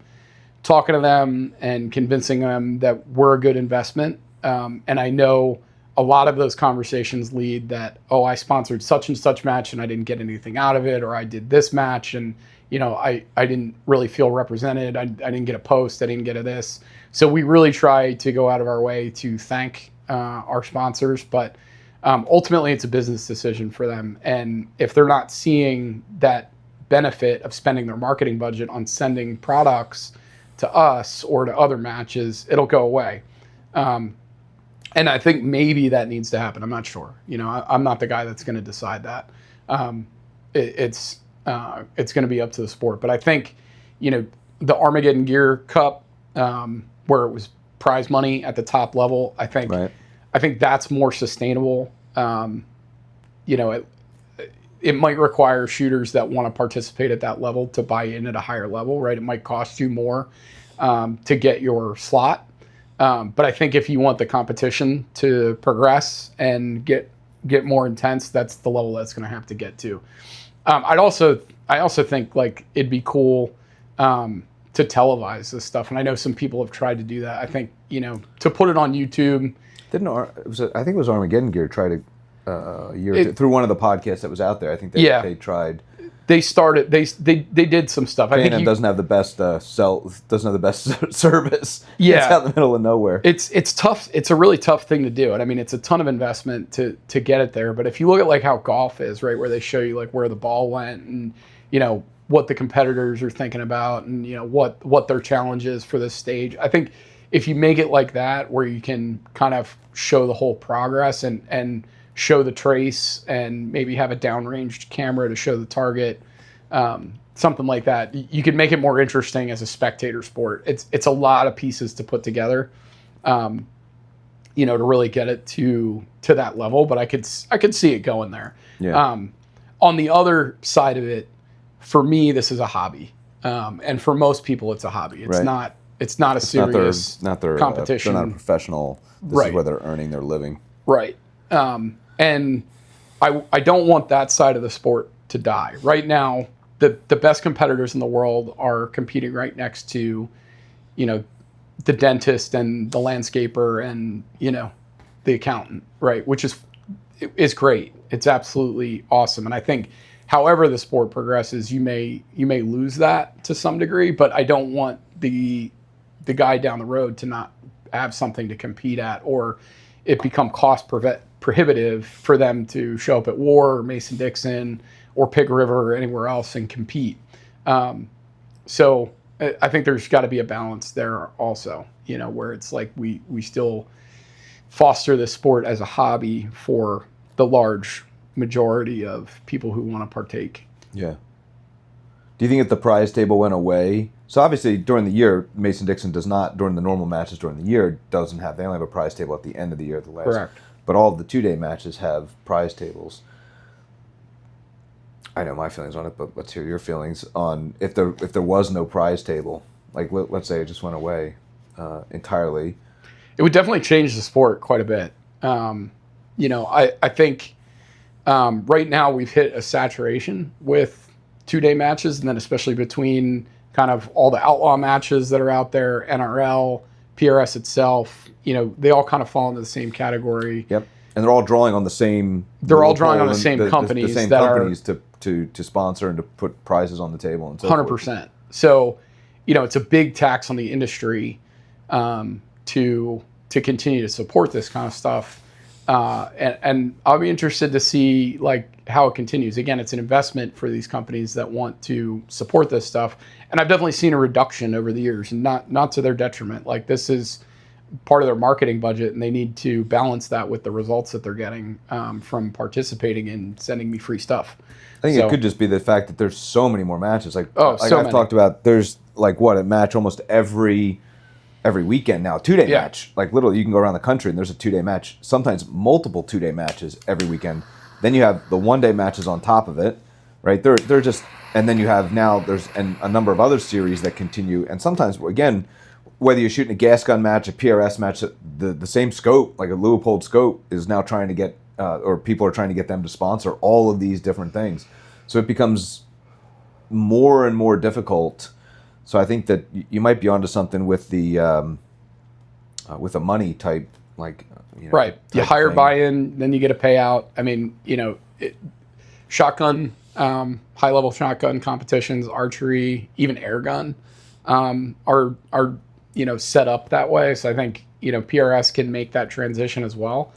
talking to them and convincing them that we're a good investment. And I know a lot of those conversations lead that, I sponsored such and such match and I didn't get anything out of it, or I did this match and I didn't really feel represented. I didn't get a post. I didn't get a this. So we really try to go out of our way to thank our sponsors, but ultimately it's a business decision for them. And if they're not seeing that benefit of spending their marketing budget on sending products to us or to other matches, it'll go away. And I think maybe that needs to happen. I'm not sure. I'm not the guy that's going to decide that. It's going to be up to the sport. But I think, the Armageddon Gear Cup, where it was prize money at the top level, I think that's more sustainable. It might require shooters that want to participate at that level to buy in at a higher level, right? It might cost you more to get your slot. But I think if you want the competition to progress and get more intense, that's the level that's going to have to get to. I also think it'd be cool to televise this stuff, and I know some people have tried to do that. I think to put it on YouTube. I think it was Armageddon Gear tried through one of the podcasts that was out there. I think they tried. They started. They did some stuff. I think doesn't have the best doesn't have the best service. Yeah, it's out in the middle of nowhere. It's tough. It's a really tough thing to do, and I mean it's a ton of investment to get it there. But if you look at how golf is, right, where they show you where the ball went and what the competitors are thinking about and what their challenge is for this stage. I think if you make it like that, where you can kind of show the whole progress and show the trace and maybe have a downrange camera to show the target, something like that. You could make it more interesting as a spectator sport. It's a lot of pieces to put together, to really get it to that level. But I could see it going there. Yeah. On the other side of it, for me, this is a hobby, and for most people, it's a hobby. It's right. It's not a serious not their competition. They're not a professional. This is where they're earning their living. Right. And I don't want that side of the sport to die. Right now, the best competitors in the world are competing right next to, the dentist and the landscaper and, the accountant, right? Which is great. It's absolutely awesome. And I think however the sport progresses, you may lose that to some degree, but I don't want the guy down the road to not have something to compete at, or it become cost prohibitive for them to show up at War or Mason-Dixon or Pig River or anywhere else and compete. So I think there's got to be a balance there also, where it's we still foster this sport as a hobby for the large majority of people who want to partake. Yeah. Do you think if the prize table went away? So obviously during the year, Mason-Dixon does not, during the normal matches during the year, they only have a prize table at the end of the year, the last. Correct. But all of the 2-day matches have prize tables. I know my feelings on it, but let's hear your feelings on if there was no prize table. Let's say it just went away entirely. It would definitely change the sport quite a bit. I think right now we've hit a saturation with 2-day matches, and then especially between kind of all the outlaw matches that are out there, NRL, PRS itself, they all kind of fall into the same category. Yep. And they're all drawing on the same. They're all drawing on the same companies. To sponsor and to put prizes on the table and so 100%. So it's a big tax on the industry to continue to support this kind of stuff. And I'll be interested to see like how it continues. Again, it's an investment for these companies that want to support this stuff. And I've definitely seen a reduction over the years, and not to their detriment. Like, this is part of their marketing budget, and they need to balance that with the results that they're getting from participating in sending me free stuff. I think it could just be the fact that there's so many more matches. Like so I've many. talked about, there's like a match almost every weekend now, 2-day match. Like literally, you can go around the country and there's a 2-day match. Sometimes multiple 2-day matches every weekend. Then you have the 1-day matches on top of it, right? They're just, and then you have now there's a number of other series that continue. And sometimes, again, whether you're shooting a gas gun match, a PRS match, the same scope, like a Leupold scope, is now trying to get, or people are trying to get them to sponsor all of these different things. So it becomes more and more difficult. So I think that you might be onto something with the with a money type, like, right. You hire buy-in, then you get a payout. I mean, shotgun, high-level shotgun competitions, archery, even air gun, are set up that way. So I think PRS can make that transition as well.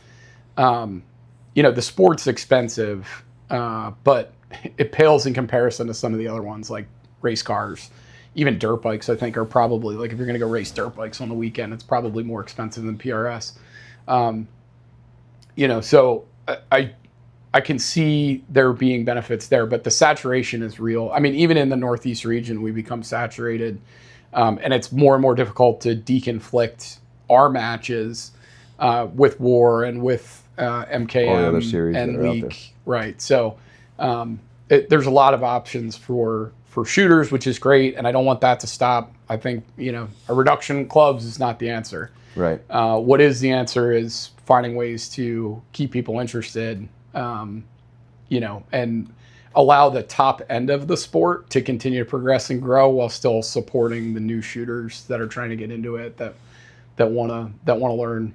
The sport's expensive, but it pales in comparison to some of the other ones, like race cars. Even dirt bikes, I think, are probably, like, if you're going to go race dirt bikes on the weekend, it's probably more expensive than PRS. So I can see there being benefits there, but the saturation is real. I mean, even in the Northeast region, we become saturated, and it's more and more difficult to deconflict our matches with War and with MKM all the other series and that are League. out there. Right. So there's a lot of options for shooters, which is great, and I don't want that to stop. I think, a reduction in clubs is not the answer. Right. What is the answer is finding ways to keep people interested, and allow the top end of the sport to continue to progress and grow while still supporting the new shooters that are trying to get into it, that want to learn,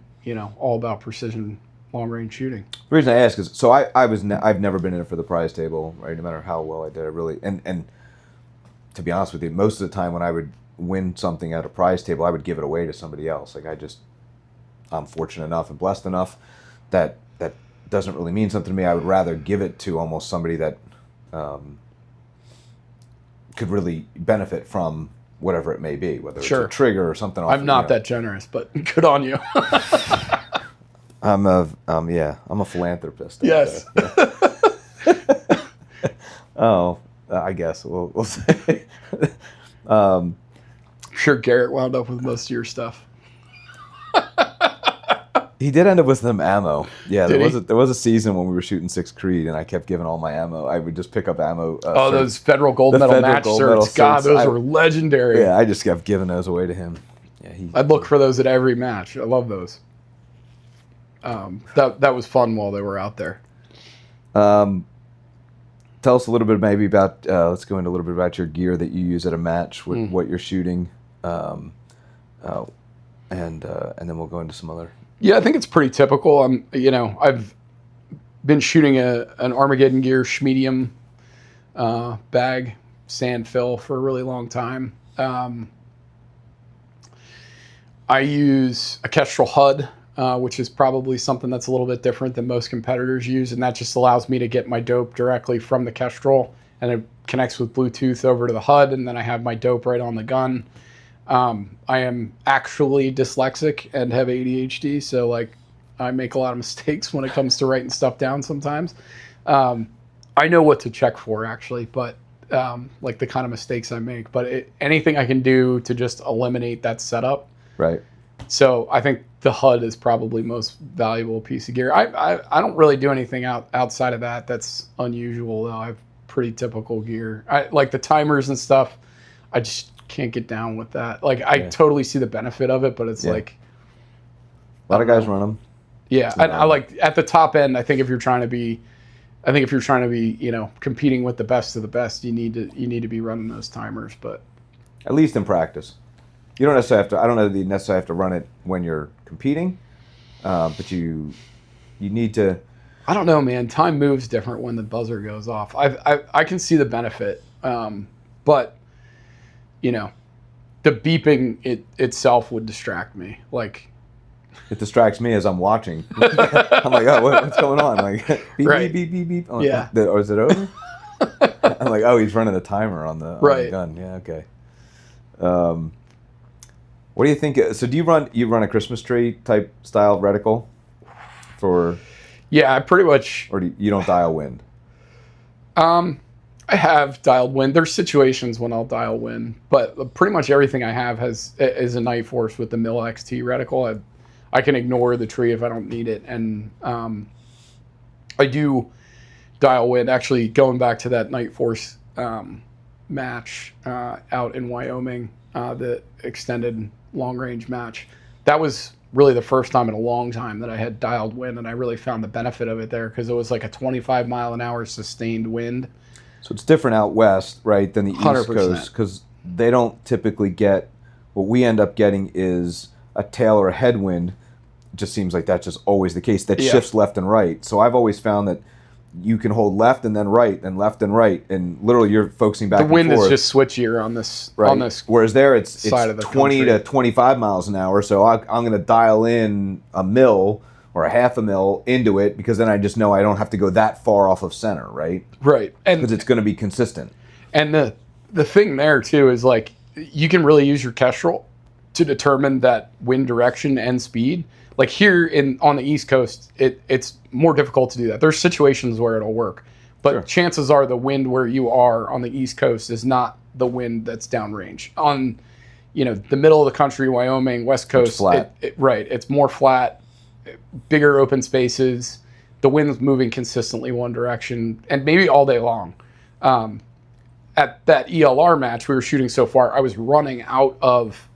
all about precision long-range shooting. The reason I ask is, so I've never been in it for the prize table, right? No matter how well I did, I really, and to be honest with you, most of the time when I would win something at a prize table, I would give it away to somebody else. Like, I'm fortunate enough and blessed enough that doesn't really mean something to me. I would rather give it to almost somebody that could really benefit from whatever it may be, whether it's a trigger or something. I'm not that generous, but good on you. I'm a philanthropist. Yes. Oh, I guess we'll say. Sure, Garrett wound up with most of your stuff. He did end up with some ammo. Yeah, Did there was a season when we were shooting 6th Creed, and I kept giving all my ammo. I would just pick up ammo. Those federal gold medal match certs. God, those were legendary. Yeah, I just kept giving those away to him. Yeah, I'd look for those at every match. I love those. That was fun while they were out there. Tell us a little bit maybe about, let's go into a little bit about your gear that you use at a match, what you're shooting, and then we'll go into some other. Yeah, I think it's pretty typical. I've been shooting an Armageddon Gear Schmedium bag sand fill for a really long time. I use a Kestrel HUD, which is probably something that's a little bit different than most competitors use, and that just allows me to get my dope directly from the Kestrel, and it connects with Bluetooth over to the HUD, and then I have my dope right on the gun. I am actually dyslexic and have ADHD, so I make a lot of mistakes when it comes to writing stuff down sometimes. I know what to check for, actually, but the kind of mistakes I make. But anything I can do to just eliminate that setup. Right. So I think the HUD is probably most valuable piece of gear. I don't really do anything outside of that that's unusual, though. I have pretty typical gear. I like the timers and stuff. I just can't get down with that. I totally see the benefit of it, but it's a lot of guys run them. Yeah, and I like at the top end. I think if you're trying to be, competing with the best of the best, you need to be running those timers. But at least in practice, you don't necessarily have to. I don't know that you necessarily have to run it when you're competing, but you need to. I don't know, man. Time moves different when the buzzer goes off. I can see the benefit, but the beeping itself would distract me. Like, it distracts me as I'm watching. I'm like, oh, what's going on? Like, beep, right. beep, beep, beep, beep. Oh, Yeah. or is it over? I'm like, oh, he's running a timer on the gun. Yeah, okay. What do you think? So do you run a Christmas tree type style reticle for? Yeah, I pretty much. Or you don't dial wind? I have dialed wind. There's situations when I'll dial wind, but pretty much everything I have is a Night Force with the Mill XT reticle. I can ignore the tree if I don't need it, and I do dial wind. Actually, going back to that Night Force match out in Wyoming, the extended long range match, that was really the first time in a long time that I had dialed wind, and I really found the benefit of it there because it was like a 25 mile an hour sustained wind. So it's different out west, right, than the 100%. East Coast, because they don't typically get, what we end up getting is a tail or a headwind. It just seems like that's just always the case. That shifts left and right. So I've always found that you can hold left and then right and left and right, and literally you're focusing back and forth. The wind is just switchier on this. Right. On this Whereas there it's side of the 20 country. to 25 miles an hour, so I'm going to dial in a mil or a half a mil into it, because then I just know I don't have to go that far off of center, right? Right. And because it's going to be consistent. And the thing there too is like you can really use your Kestrel to determine that wind direction and speed. Like here on the East Coast, it's more difficult to do that. There's situations where it'll work, but Sure. chances are the wind where you are on the East Coast is not the wind that's downrange. On the middle of the country, Wyoming, West Coast, It's flat. Right? It's more flat, bigger open spaces. The wind's moving consistently one direction, and maybe all day long. At that ELR match we were shooting so far, I was running out of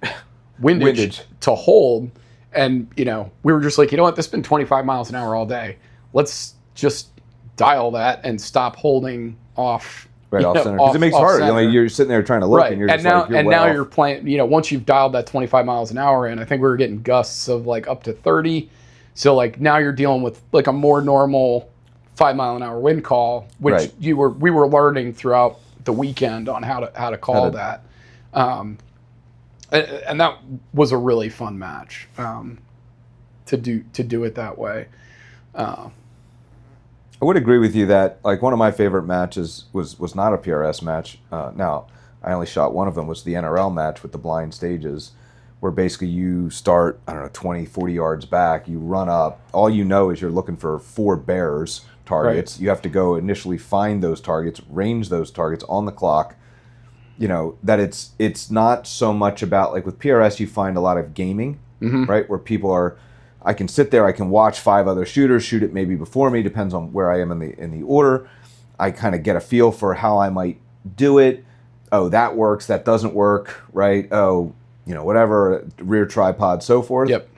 windage to hold, and we were just like, you know what, this has been 25 miles an hour all day. Let's just dial that and stop holding off. Right off center, because it makes it harder. You're sitting there trying to look, right. and you're and just now like, you're and way now off. you're playing. Once you've dialed that 25 miles an hour in, I think we were getting gusts of like up to 30. So like now you're dealing with like a more normal 5 mile an hour wind call, which Right. we were learning throughout the weekend on how to call that. And that was a really fun match to do it that way. I would agree with you that like one of my favorite matches was not a PRS match. Now, I only shot one of them, was the NRL match with the blind stages, where basically you start, 20, 40 yards back, you run up. All you know is you're looking for 4 bears targets. Right. You have to go initially find those targets, range those targets on the clock. That it's not so much about, like with PRS, you find a lot of gaming, right? Where people are, I can sit there, I can watch 5 other shooters shoot it maybe before me, depends on where I am in the order. I kind of get a feel for how I might do it. Oh, that works, that doesn't work, right? Oh, whatever, rear tripod, so forth. Yep.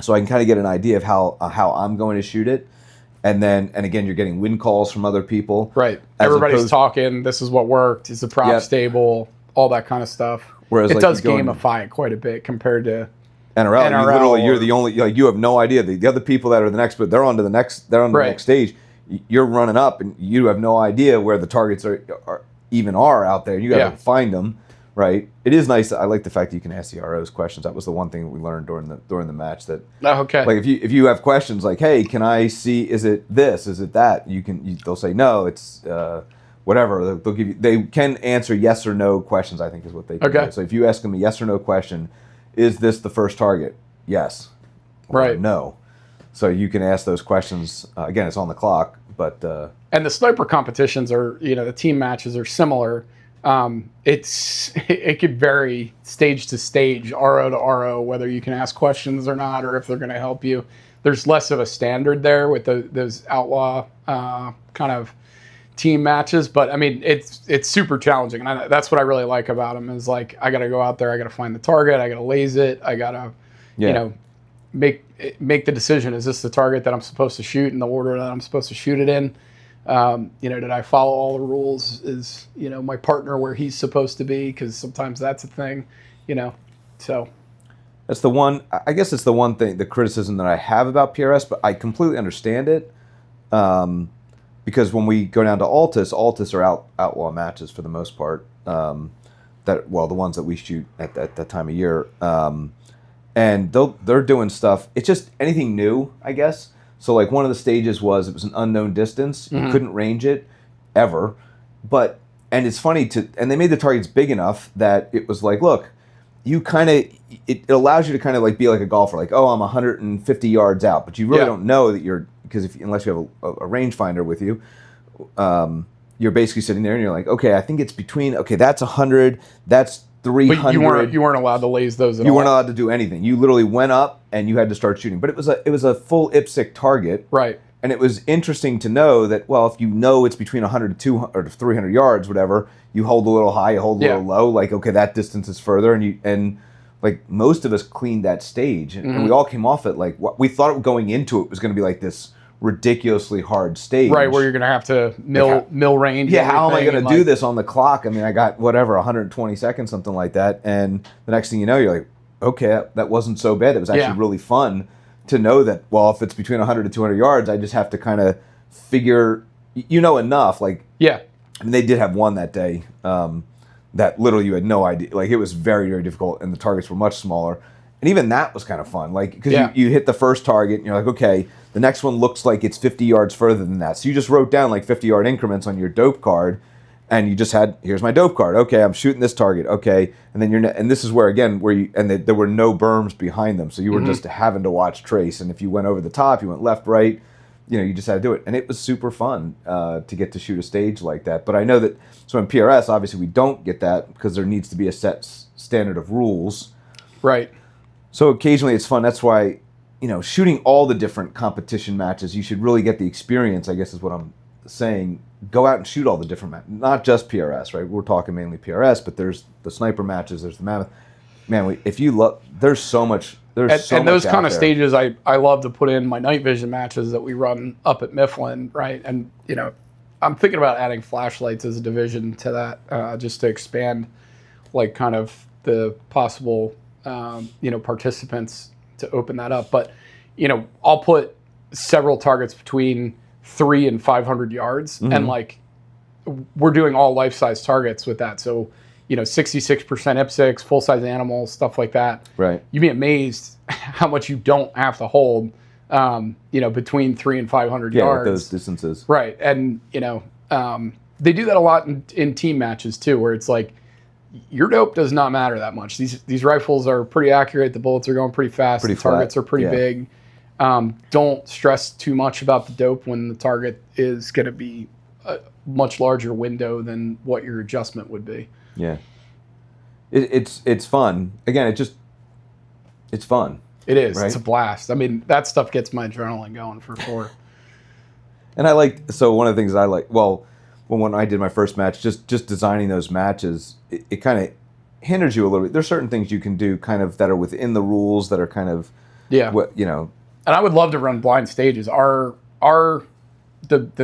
So I can kind of get an idea of how I'm going to shoot it. And again, you're getting wind calls from other people. Right. Everybody's talking, this is what worked, is the prop stable, all that kind of stuff. Whereas it does gamify it quite a bit compared to NRL. You're the only, you have no idea. The other people that are the next, but they're on the next stage. You're running up and you have no idea where the targets are out there. You got to find them, right? It is nice. I like the fact that you can ask the ROs questions. That was the one thing that we learned during the match, that like if you have questions like, hey, can I see, is it this, is it that? They'll say no, it's whatever. They'll give you, they can answer yes or no questions, I think is what they can do. So if you ask them a yes or no question, is this the first target? Yes. Or no. So you can ask those questions. Again, it's on the clock, but and the sniper competitions are, the team matches are similar. It could vary stage to stage, RO to RO, whether you can ask questions or not, or if they're going to help you. There's less of a standard there with those outlaw kind of team matches, but I mean it's super challenging, and that's what I really like about them. Is like I got to go out there, I got to find the target, I got to laze it, I got to make the decision. Is this the target that I'm supposed to shoot in the order that I'm supposed to shoot it in? Did I follow all the rules? Is my partner where he's supposed to be? Because sometimes that's a thing, So that's the one. I guess it's the one thing, the criticism that I have about PRS, but I completely understand it. Because when we go down to Altus are outlaw matches for the most part. the ones that we shoot at that time of year, and they're doing stuff. It's just anything new, I guess. So like one of the stages was it was an unknown distance. You couldn't range it ever, and it's funny and they made the targets big enough that it was like, look, you kind of it allows you to kind of like be like a golfer, like, oh, I'm 150 yards out, but you really don't know that because unless you have a rangefinder with you, you're basically sitting there and you're like, okay, I think it's between, okay, that's 100, that's 300. But you weren't allowed to laze those at all. You weren't allowed to do anything. You literally went up and you had to start shooting. But it was a full IPSC target. Right. And it was interesting to know that, well, if you know it's between 100 to 200 or 300 yards, whatever, you hold a little high, you hold a little low, like, okay, that distance is further. And like most of us cleaned that stage. And we all came off it like, we thought going into it was going to be like this ridiculously hard stage. Right, where you're going to have to mill range. Yeah, how am I going to do this on the clock? I mean, I got 120 seconds, something like that. And the next thing you know, you're like, okay, that wasn't so bad. It was actually really fun to know that, well, if it's between 100 to 200 yards, I just have to kind of figure, enough. Like, I mean, they did have one that day that literally you had no idea. Like, it was very, very difficult, and the targets were much smaller. And even that was kind of fun. Like, because you hit the first target, and you're like, okay, the next one looks like it's 50 yards further than that. So you just wrote down like 50-yard increments on your dope card, and you just had, here's my dope card. Okay, I'm shooting this target. Okay, and then and this is where again there were no berms behind them, so you were just having to watch trace. And if you went over the top, you went left, right. You just had to do it, and it was super fun to get to shoot a stage like that. But I know that so in PRS, obviously we don't get that because there needs to be a set standard of rules. Right. So occasionally it's fun. That's why, shooting all the different competition matches, you should really get the experience, I guess is what I'm saying. Go out and shoot all the different matches, not just PRS, right? We're talking mainly PRS, but there's the sniper matches, there's the mammoth. Man, if you look, there's so much. And those kind of stages, I love to put in my night vision matches that we run up at Mifflin, right? And, I'm thinking about adding flashlights as a division to that, just to expand, like, kind of the possible, participants to open that up. But, I'll put several targets between 300 and 500 yards, and like we're doing all life-size targets with that. So, 66% IPSC, full-size animals, stuff like that. Right. You'd be amazed how much you don't have to hold, between 300 and 500 yards. Yeah, those distances. Right, and they do that a lot in team matches too, where it's like, your dope does not matter that much. These rifles are pretty accurate. The bullets are going pretty fast. The targets are pretty big. Don't stress too much about the dope when the target is going to be a much larger window than what your adjustment would be. Yeah, it's fun. Again, it's fun. It is. Right? It's a blast. I mean, that stuff gets my adrenaline going for sure. And one of the things I like, when I did my first match, just designing those matches, it kind of hinders you a little bit. There's certain things you can do kind of that are within the rules that are kind of, And I would love to run blind stages. The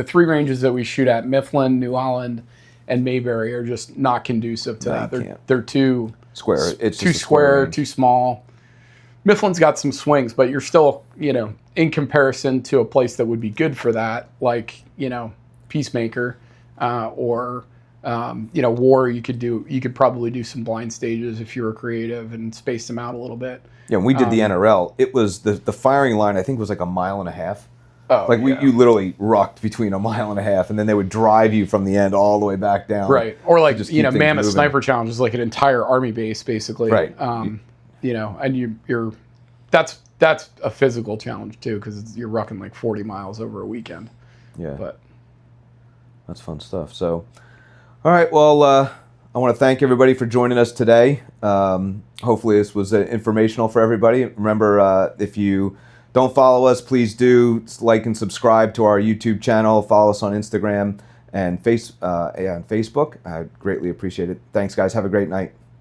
three ranges that we shoot at, Mifflin, New Holland, and Mayberry, are just not conducive to that. They're too square. It's too square, too small. Mifflin's got some swings, but you're still, in comparison to a place that would be good for that, like, Peacemaker, or War, you could probably do some blind stages if you were creative and space them out a little bit. Yeah, when we did the NRL, it was the firing line, I think, was like 1.5 miles. You literally rocked between 1.5 miles, and then they would drive you from the end all the way back down. Right. Or like, Mammoth Sniper Challenge is like an entire army base, basically. Right. And you're that's a physical challenge too, because you're rucking like 40 miles over a weekend. Yeah. But that's fun stuff. So, all right. Well, I want to thank everybody for joining us today. Hopefully this was informational for everybody. Remember, if you don't follow us, please do like and subscribe to our YouTube channel. Follow us on Instagram and Facebook. I greatly appreciate it. Thanks, guys. Have a great night.